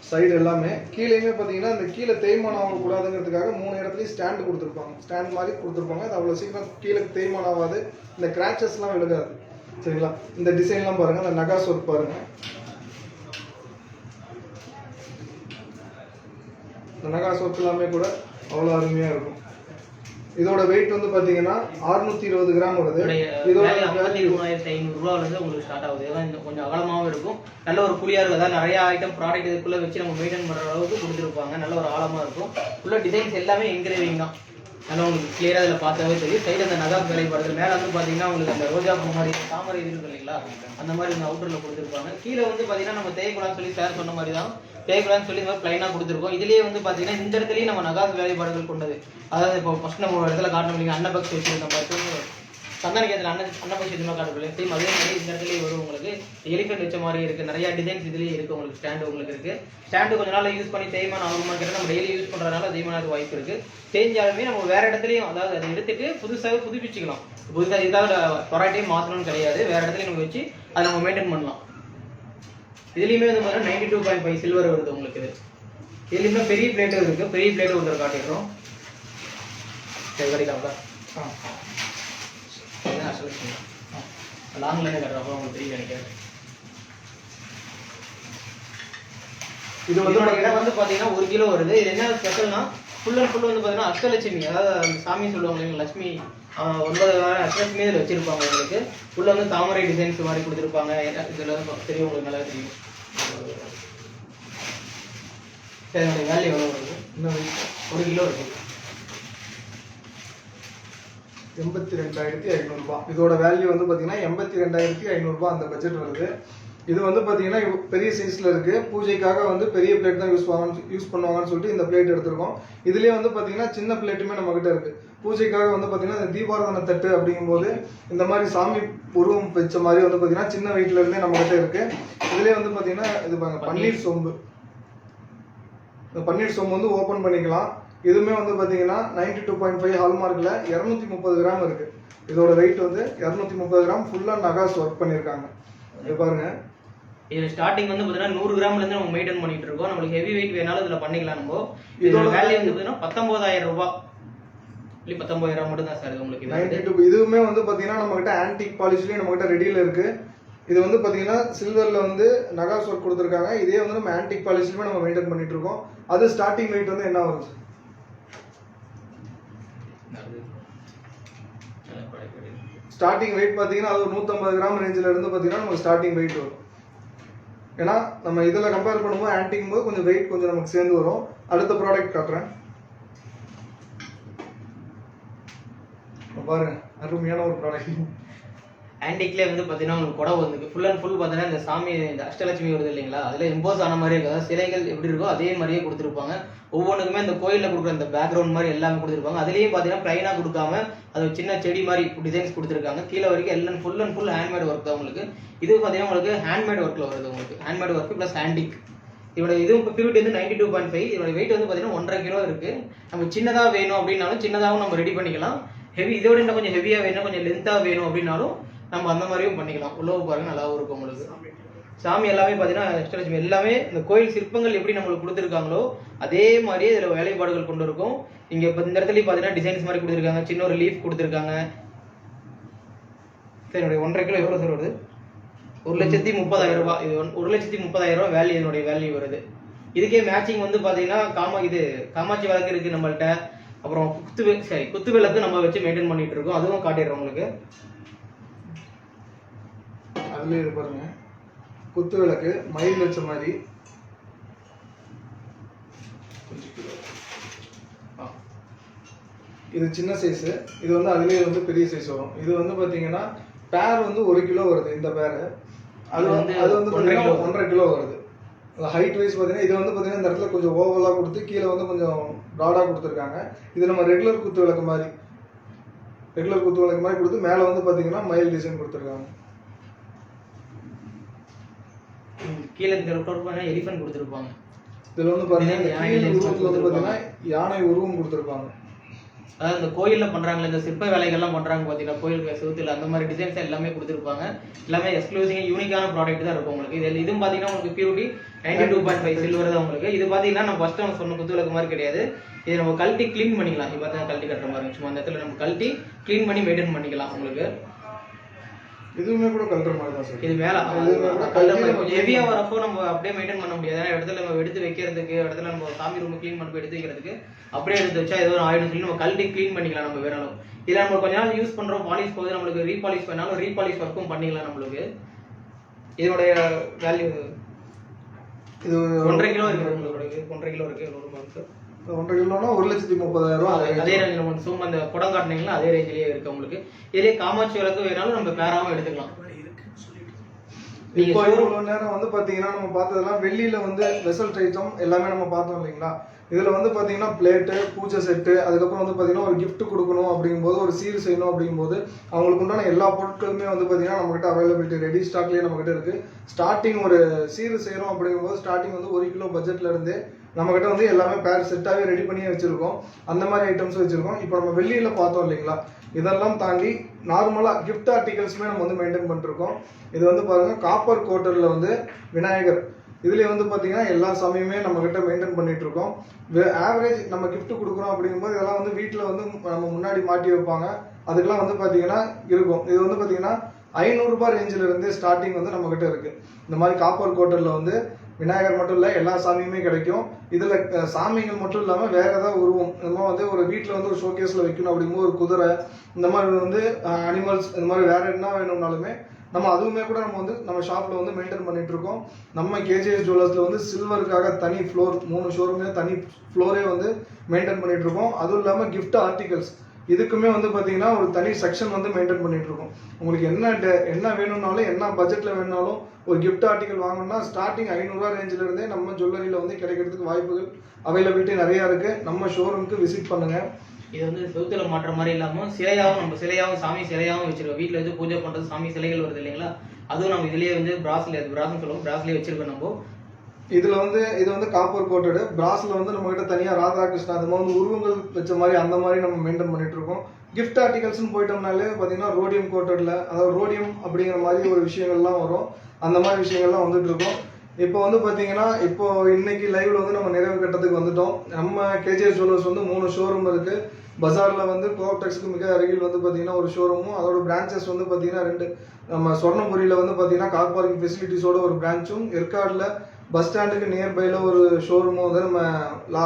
Speaker 1: சைடு எல்லாமே கீழேயுமே பார்த்தீங்கன்னா இந்த கீழே தேய்மானம் ஆகக்கூடாதுங்கிறதுக்காக 3 இடத்துலையும் ஸ்டாண்ட் கொடுத்துருப்பாங்க. ஸ்டாண்ட் மாதிரி கொடுத்துருப்பாங்க. அது அவ்வளோ சீக்கிரம் கீழே தேய்மானம் ஆகாது, இந்த கிராச்சஸ்லாம் விழுகாது. சரிங்களா? இந்த டிசைன்லாம் பாருங்க, அந்த நகாஸ் ஒர்க் பாருங்க. இந்த நகாஸ் ஒர்க் எல்லாமே கூட அவ்வளோ அருமையாக இருக்கும். இதோட வெயிட் வந்து பாத்தீங்கன்னா 620 கிராம் வருது.
Speaker 2: இதோட 53,500 ரூபாயில இருந்து உங்களுக்கு ஸ்டார்ட் ஆகுது. இதெல்லாம் கொஞ்சம் அகலமாகவும் இருக்கும். நல்ல ஒரு குழியா இருக்கும். அதாவது நிறைய ஐட்டம் ப்ராடக்ட் இதுக்குள்ள வச்சு நம்ம மெயின்டைன் பண்ற அளவுக்கு கொடுத்துருப்பாங்க. நல்ல ஒரு ஆழமா இருக்கும். உள்ள டிசைன்ஸ் எல்லாமே என்கிரேவிங் தான். நல்லா உங்களுக்கு கிளியரா இதில் பார்த்தாவே தெரியும். சைடு அந்த நகா வேலைப்பாடுகள் மேலே வந்து பார்த்தீங்கன்னா உங்களுக்கு அந்த ரோஜா பூ மாதிரி தாமரை இது இருக்கு இல்லைங்களா, அந்த மாதிரி இந்த அவுட்டரில் கொடுத்துருப்பாங்க. கீழே வந்து பார்த்தீங்கன்னா நம்ம தேய்க்குழான்னு சொல்லி சார் சொன்ன மாதிரி தான் தேய்க்குழான்னு சொல்லி இந்த மாதிரி பிளைனாக கொடுத்துருக்கோம். இதுலேயே வந்து பார்த்தீங்கன்னா இந்த இடத்துலையும் நம்ம நகாஸ் வேலைப்பாடுகள் கொண்டது. அதாவது இப்போ ஃபர்ஸ்ட் நம்ம ஒரு இடத்துல காட்டணும் இல்லைங்க, அன்னபக்ஸ் வச்சிருந்த மாதிரி சந்தன கேந்திர அன்னபக்ஸ் எதுவுமே காட்டவில்லை. சேம் அதே மாதிரி இந்த இடத்துலயே வரும் உங்களுக்கு. எலிஃபென்ட் வச்ச மாதிரி இருக்கு, நிறைய டிசைன்ஸ் இதுலேயே இருக்கு. உங்களுக்கு ஸ்டாண்டு உங்களுக்கு இருக்கு. ஸ்டாண்டு கொஞ்ச நாள் யூஸ் பண்ணி தேய்மானம் ஆகுமா கேட்டால் நம்ம டெய்லி யூஸ் பண்ணுறதுனால தேய்மானத்துக்கு வாய்ப்பு இருக்கு. சேஞ்சாலுமே நம்ம வேற இடத்துலையும், அதாவது அதை எடுத்துட்டு புதுசாக புதுப்பிச்சுக்கலாம். புதுசாக இதுக்காக பொராட்டையும் மாற்றணும்னு கிடையாது, வேற இடத்துலையும் நம்ம வச்சு அதை நம்ம மெயின்டைன் பண்ணலாம். இதுலேயுமே வந்து பார்த்தீங்கன்னா 92.5 சில்வர் வருது உங்களுக்கு. இதுலேயுமே பெரிய பிளேட்டு இருக்கு. பெரிய பிளேட்டு ஒருத்தர் காட்டிடுறோம். சரி கிடைக்காங்களா? லாங்ல கட்டுறப்போ உங்களுக்கு தெரிய கிடைக்காது. இது வந்து பாத்தீங்கன்னா 1 கிலோ வருது. இது என்ன ஸ்பெஷல்னா ஃபுல் அண்ட் ஃபுல் வந்து பாத்தீங்கன்னா அஷ்டலட்சுமி, அதாவது சாமி சொல்லுவாங்க இல்லைங்க, லட்சுமி 9 அஷ்டலட்சுமி இதில் வச்சிருப்பாங்க. உங்களுக்கு உள்ள வந்து தாமரை டிசைன்ஸ் மாதிரி கொடுத்துருப்பாங்க. இதுல தெரியும், உங்களுக்கு நல்லா தெரியும். இதனுடைய வேல்யூ எவ்வளோ வருது? 1 கிலோ இருக்கு.
Speaker 1: 82,500 ரூபாய். இதோட வேல்யூ வந்து பாத்தீங்கன்னா 82,500 ரூபாய் அந்த பட்ஜெட் வருது. இது வந்து பாத்தீங்கன்னா பெரிய சைஸ்ல இருக்கு. பூஜைக்காக வந்து பெரிய பிளேட் தான் யூஸ் பண்ணுவாங்கன்னு சொல்லிட்டு இந்த பிளேட் எடுத்திருக்கோம். இதுலயே வந்து பாத்தீங்கன்னா சின்ன பிளேட்டுமே நம்ம கிட்ட இருக்கு. பூஜைக்காக வந்து பாத்தீங்கன்னா இந்த தீபாராதன தட்டு அப்படிங்கும்போது இந்த மாதிரி சாமி உருவம் வச்ச மாதிரி வந்து பாத்தீங்கன்னா சின்ன வெயிட்ல இருந்தே நம்ம கிட்ட இருக்கு. இதுலயே வந்து பாத்தீங்கன்னா இது பாருங்க, பன்னீர் சொம்பு. இந்த பன்னீர் சொம்பு வந்து ஓபன் பண்ணிக்கலாம். இதுவுமே வந்து பாத்தீங்கன்னா 92.5 ஹால்மார்க்ல 230 கிராம் இருக்கு. இதோட வெயிட் வந்து 230 கிராம். ஃபுல்லா நகாஸ் ஒர்க் பண்ணிருக்காங்க. இது பாருங்க.
Speaker 2: இது ஸ்டார்டிங் வந்து பாத்தீங்கன்னா 100 கிராம்ல இருந்து நம்ம மெயின்டைன் பண்ணிட்டு இருக்கோம். நம்மளுக்கு ஹெவி வெயிட் வேணாலும் இதுல பண்ணிக்கலாம். நம்ம இதோட வேல்யூ வந்து பாத்தீங்கன்னா 19,000 ரூபாய். இல்ல 19,000 மட்டும் தான் சார் உங்களுக்கு.
Speaker 1: இதுவுமே வந்து பாத்தீங்கன்னா நம்ம கிட்ட ஆன்டிக் பாலிஷ்லயே நம்ம கிட்ட ரெடியில இருக்கு. இது வந்து பாத்தீங்கன்னா சில்வர்ல வந்து நகாஸ் ஒர்க் கொடுத்துருக்காங்க. இதே வந்து நம்ம ஆன்டிக் பாலிஷ்லயுமே நம்ம மெயின்டைன் பண்ணிட்டு இருக்கோம். அது ஸ்டார்டிங் வெயிட் வந்து என்ன வரும்? ஸ்டார்டிங் வெயிட் பாத்தீங்கன்னா அது ஒரு 150 கிராம் ரேஞ்சில இருந்து பாத்தீங்கன்னா நமக்கு ஸ்டார்டிங் வெயிட் வரும். ஏன்னா நம்ம இதுல கம்பேர் பண்ணும்போது ஆன்டிக் போது கொஞ்சம் வெயிட் கொஞ்சம் நமக்கு சேர்ந்து வரும். அடுத்த ப்ராடக்ட் காட்டுறேன் பாருங்க, அருமையான ஒரு ப்ராடக்ட்.
Speaker 2: ஆன்டிக்லேயே வந்து பார்த்தீங்கன்னா உங்களுக்கு குடை வந்து ஃபுல் அண்ட் ஃபுல் பார்த்தீங்கன்னா இந்த சாமி இந்த அஷ்டலட்சுமி வருது இல்லைங்களா, அதில் எம்போஸ் ஆன மாதிரி இருக்கும். அதாவது சிலைகள் எப்படி இருக்கோ அதே மாதிரியே கொடுத்துருப்பாங்க. ஒவ்வொன்றுக்குமே இந்த கோயிலில் கொடுக்குற அந்த பேக்ரவுண்ட் மாதிரி எல்லாமே கொடுத்துருப்பாங்க. அதுலேயும் பார்த்தீங்கன்னா ப்ளைனாக கொடுக்காம அது சின்ன செடி மாதிரி டிசைன்ஸ் கொடுத்துருக்காங்க. கீழே வரைக்கும் எல்லாம் full and full handmade work தான் உங்களுக்கு. இது பார்த்தீங்கன்னா உங்களுக்கு ஹேண்ட்மேட் ஒர்க்கில் வருது. உங்களுக்கு ஹேண்ட்மேட் ஒர்க் ப்ளஸ் ஆன்டிக். இதோட இதுவும் பியூரிட்டி வந்து 92.5. இதோட வெயிட் வந்து பார்த்தீங்கன்னா 1.5 கிலோ இருக்கு. நம்ம சின்னதாக வேணும் அப்படின்னாலும் சின்னதாகவும் நம்ம ரெடி பண்ணிக்கலாம். ஹெவி இதோட இன்னும் கொஞ்சம் ஹெவியாக வேணும், கொஞ்சம் லென்த்தாக வேணும் அப்படின்னாலும் நம்ம அந்த மாதிரியும் பண்ணிக்கலாம். உள்ளவு பாருங்க நல்லாவும் இருக்கும் உங்களுக்கு. சாமி எல்லாமே பார்த்தீங்கன்னா எல்லாமே இந்த கோயில் சிற்பங்கள் எப்படி நம்மளுக்கு கொடுத்துருக்காங்களோ அதே மாதிரியே இதில் வேலைப்பாடுகள் கொண்டு இருக்கும். இங்கே இப்போ இந்த இடத்துலையும் பார்த்தீங்கன்னா டிசைன்ஸ் மாதிரி கொடுத்துருக்காங்க, சின்ன ஒரு லீஃப் கொடுத்துருக்காங்க. சரி, என்னுடைய 1.5 கிலோ எவ்வளோ சார் வருது? 1,30,000 ரூபாய். இது 1,30,000 ரூபாய் வேல்யூ, இதனுடைய வேல்யூ வருது. இதுக்கே மேட்சிங் வந்து பார்த்தீங்கன்னா காமாட்சி விளக்கு இருக்கு நம்மள்ட்ட. அப்புறம் குத்து விளக்கு நம்ம வச்சு மெயின்டைன் பண்ணிட்டு இருக்கோம். அதுவும் காட்டிடுறோம் உங்களுக்கு.
Speaker 1: அதுலயே பாருங்க, குத்து விளக்கு மயில் வச்ச மாதிரி. இது சின்ன சைஸ், இது வந்து அதுலயே வந்து பெரிய சைஸ் வரும். இது வந்து பாத்தீங்கன்னா பேர் வந்து 1 கிலோ வருது. இந்த பேர் அது வந்து 1.5 கிலோ வருது. ஹைட் வைஸ் பாத்தீங்கன்னா இது வந்து பாத்தீங்கன்னா இந்த இடத்துல கொஞ்சம் ஓவலா கொடுத்து கீழே வந்து கொஞ்சம் ப்ராடா கொடுத்துருக்காங்க. இது நம்ம ரெகுலர் குத்து விளக்கு மாதிரி கொடுத்து மேல வந்து பாத்தீங்கன்னா மயில் டிசைன் கொடுத்துருக்காங்க.
Speaker 2: கீழே எலிஃபென்ட் கொடுத்துருப்பாங்க.
Speaker 1: இதுல வந்து பாத்தீங்கன்னா யானை உருவம் கொடுத்துருப்பாங்க.
Speaker 2: அதாவது இந்த கோயில்ல பண்றாங்களே இந்த சிற்ப வேலைகள்லாம் பண்றாங்க பாத்தீங்கன்னா கோயில் செவுத்துல அந்த மாதிரி டிசைன்ஸ் எல்லாமே கொடுத்துருப்பாங்க. எல்லாமே எக்ஸ்க்ளூசிவ் யூனிக்கான ப்ராடக்ட் தான் இருக்கும் உங்களுக்கு. இதுவும் பாத்தீங்கன்னா உங்களுக்கு பியூரிட்டி 92.5 சில்வர் தான் உங்களுக்கு. இது பாத்தீங்கன்னா நம்ம ஃபர்ஸ்ட் நம்ம சொன்ன குத்துவிளக்கு மாதிரி கிடையாது. இது நம்ம கழட்டி கிளீன் பண்ணிக்கலாம். இப்போ பார்த்தா கழட்டி கட்டுற மாதிரி சும்மா அந்த இடத்துல நம்ம கழட்டி கிளீன் பண்ணி மெயின்டைன் பண்ணிக்கலாம் உங்களுக்கு.
Speaker 1: இதுவுமே கூட கல்ற மாதிரி தான் சார்.
Speaker 2: இது மேல கொஞ்சம் ஹெவியா வரப்போ நம்ம அப்படியே மெயின்டைன் பண்ண முடியாது. ஏன்னா இடத்துல நம்ம எடுத்து வைக்கிறதுக்கு, இடத்துல நம்ம சாமி ரூம் க்ளீன் பண்ணி எடுத்து வைக்கிறதுக்கு அப்படியே எடுத்து வச்சா ஏதோ ஆயிடும் சொல்லி நம்ம கழட்டி க்ளீன் பண்ணிக்கலாம். நம்ம வேணாலும் இதில் நம்ம கொஞ்ச நாள் யூஸ் பண்றோம், பாலிஷ் போகுது, நம்மளுக்கு ரீபாலிஷ் பண்ணாலும் ரீபாலிஷ் ஒர்க்கும் பண்ணிக்கலாம் நம்மளுக்கு. இதோடைய வேல்யூ இது 1.5 கிலோ இருக்கு. உங்களுக்கு 1.5 கிலோ இருக்கு.
Speaker 1: 1.5 கிலோனா 1,30,000 ரூபாய்.
Speaker 2: அதே ரேஞ்சில் நம்ம சும்மா அந்த குடம் காட்டினீங்கன்னா அதே ரேஞ்சிலேயே இருக்கு உங்களுக்கு. இதே காமாட்சி விளக்கு வேணாலும் நம்ம பேராவும் எடுத்துக்கலாம்.
Speaker 1: இப்போ இவ்வளவு நேரம் வந்து பாத்தீங்கன்னா நம்ம பார்த்ததெல்லாம் வெள்ளியில வந்து வெசல் ஐட்டம் எல்லாமே நம்ம பார்த்தோம் இல்லைங்களா. இதுல வந்து பாத்தீங்கன்னா பிளேட்டு, பூஜை செட்டு, அதுக்கப்புறம் வந்து பாத்தீங்கன்னா ஒரு கிஃப்ட் கொடுக்கணும் அப்படிங்கும்போது, ஒரு சீர் செய்யணும் அப்படிங்கும்போது அவங்களுக்கு உண்டான எல்லா பொருட்களுமே வந்து பாத்தீங்கன்னா நம்ம கிட்ட அவைலபிலிட்டி ரெடி ஸ்டாக்லயே நம்ம கிட்ட இருக்கு. ஸ்டார்டிங் ஒரு சீர் செய்யறோம் அப்படிங்கும்போது ஸ்டார்டிங் வந்து 1 கிலோ பட்ஜெட்ல இருந்து நம்ம கிட்ட வந்து எல்லாமே பேர் செட்டாவே ரெடி பண்ணியே வச்சிருக்கோம். அந்த மாதிரி ஐட்டம்ஸ் வச்சிருக்கோம். இப்போ நம்ம வெள்ளியில பார்த்தோம் இல்லைங்களா, இதெல்லாம் தாண்டி நார்மலா கிஃப்ட் ஆர்டிகல்ஸ்மே நம்ம வந்து மெயின்டைன் பண்ணிருக்கோம். இது வந்து பாருங்க காப்பர் கோட்டர்ல வந்து விநாயகர், இதுல வந்து பாத்தீங்கன்னா எல்லா சாமியுமே நம்ம கிட்ட மெயின்டைன் பண்ணிட்டு இருக்கோம். ஆவரேஜ் நம்ம கிஃப்ட் கொடுக்குறோம் அப்படிங்கும்போது இதெல்லாம் வந்து வீட்டுல வந்து நம்ம முன்னாடி மாட்டி வைப்பாங்க. அதுக்கெல்லாம் வந்து பாத்தீங்கன்னா இருக்கும். இது வந்து பாத்தீங்கன்னா 500 ரூபாய் ரேஞ்சில இருந்து ஸ்டார்டிங் வந்து நம்ம கிட்ட இருக்கு. இந்த மாதிரி காப்பர் கோட்டர்ல வந்து விநாயகர் மட்டும் இல்ல எல்லா சாமியுமே கிடைக்கும். இதுல சாமிகள் மட்டும் இல்லாம வேற ஏதாவது உருவம் நம்ம வந்து ஒரு வீட்டுல வந்து ஒரு ஷோகேஸ்ல வைக்கணும் அப்படிங்கும்போது ஒரு குதிரை, இந்த மாதிரி வந்து அனிமல்ஸ், இந்த மாதிரி வேற என்ன வேணும்னாலுமே நம்ம அதுவுமே கூட நம்ம வந்து நம்ம ஷாப்ல வந்து மெயின்டைன் பண்ணிட்டு இருக்கோம். நம்ம கேஜிஎஸ் ஜுவல்லர்ஸ்ல வந்து சில்வருக்காக தனி ஃப்ளோர், 3 ஷோரூமே தனி ஃப்ளோரே வந்து மெயின்டைன் பண்ணிட்டு இருக்கோம். அதுவும் இல்லாம கிஃப்ட் ஆர்டிகல்ஸ் இதுக்குமே வந்து பாத்தீங்கன்னா ஒரு தனி செக்ஷன் வந்து மெயின்டைன் பண்ணிட்டு இருக்கோம். உங்களுக்கு என்ன வேணும்னாலும் என்ன பட்ஜெட்ல வேணும்னாலும் ஒரு கிஃப்ட் ஆர்டிகல் வாங்கணும்னா ஸ்டார்டிங் 500 ரூபாய் ரேஞ்சில இருந்தே நம்ம ஜுவல்லரியில வந்து கிடைக்கிறதுக்கு வாய்ப்புகள் அவைலபிலிட்டி நிறைய இருக்கு. நம்ம ஷோரூமுக்கு விசிட் பண்ணுங்க.
Speaker 2: இது வந்து செவுத்துல மாற்ற மாதிரி இல்லாம நம்ம சிலையாவும் சாமி சிலையாவும் வச்சிருக்கோம். வீட்டுல வச்சு பூஜை பண்றது சாமி சிலைகள் வருது இல்லைங்களா, அதுவும் நம்ம இதுலயே வந்து பிராஸ்ல சொல்லுவோம், பிராஸ்லயே வச்சிருக்கோம். நம்ம
Speaker 1: இதுல வந்து இது வந்து காப்பர் கோட்டடு பிராஸ்ல வந்து நம்ம கிட்ட தனியா ராதாகிருஷ்ணா அந்த மாதிரி உருவங்கள் வச்ச மாதிரி அந்த மாதிரி நம்ம மெயின்டைன் பண்ணிட்டு இருக்கோம். கிஃப்ட் ஆர்டிகல்ஸ்னு போயிட்டோம்னாலே பாத்தீங்கன்னா ரோடியம் கோட்டட்ல, அதாவது ரோடியம் அப்படிங்கிற மாதிரி ஒரு விஷயங்கள்லாம் வரும். அந்த மாதிரி விஷயங்கள்லாம் வந்துட்டு இருக்கோம். இப்போ வந்து பாத்தீங்கன்னா இப்போ இன்னைக்கு லைவ்ல வந்து நம்ம நிறைவு கட்டத்துக்கு வந்துட்டோம். நம்ம கேஜிஎஸ் ஜுவல்லர்ஸ் வந்து 3 ஷோரூம் இருக்கு. பஜார்ல வந்து கோஆப்டெக்ஸ்க்கு மிக அருகில் வந்து பாத்தீங்கன்னா ஒரு ஷோரூமும், அதோட பிரான்ச்சஸ் வந்து பாத்தீங்கன்னா 2 நம்ம சொர்ணபுரியில வந்து பாத்தீங்கன்னா கார் பார்க்கிங் ஃபெசிலிட்டிஸோட ஒரு பிரான்ச்சும், ஏற்காடுல பஸ் ஸ்டாண்டுக்கு நியர்பைல ஒரு ஷோரூமும் வந்து நம்ம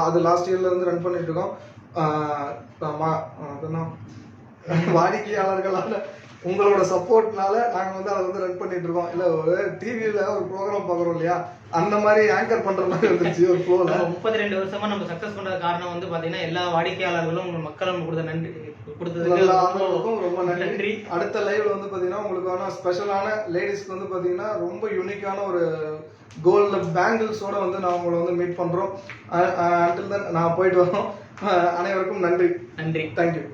Speaker 1: அது லாஸ்ட் இயர்ல இருந்து ரன் பண்ணிட்டு இருக்கோம். வாடிக்கையாளர்களால உங்களோட சப்போர்ட்னால நாங்க வந்து அதை வந்து ரன் பண்ணிட்டு இருக்கோம். இல்ல ஒரு டிவில ஒரு ப்ரோக்ராம் பாக்குறோம் இல்லையா, அந்த மாதிரி ஆங்கர் பண்ற மாதிரி வந்துருச்சு ஒரு ஃப்ளோல.
Speaker 2: 32 வருஷமா நம்ம சக்சஸ் பண்ற காரணம் வந்து பாத்தீங்கன்னா எல்லா வாடிக்கையாளர்களும் மக்களும் கொடுத்த நன்றி கொடுத்ததுக்கு
Speaker 1: எல்லா ஆதரவுக்கும் ரொம்ப நன்றி. அடுத்த லைவ்ல வந்து பாத்தீங்கன்னா உங்களுக்கான ஸ்பெஷலான லேடிஸ்க்கு வந்து பாத்தீங்கன்னா ரொம்ப யூனிக்கான ஒரு கோல்டு பேங்கிள்ஸோட வந்து நான் உங்களை வந்து மீட் பண்றோம். அன்டில் தென் நான் போயிட்டு வரோம். அனைவருக்கும் நன்றி.
Speaker 2: நன்றி.
Speaker 1: தேங்க்யூ.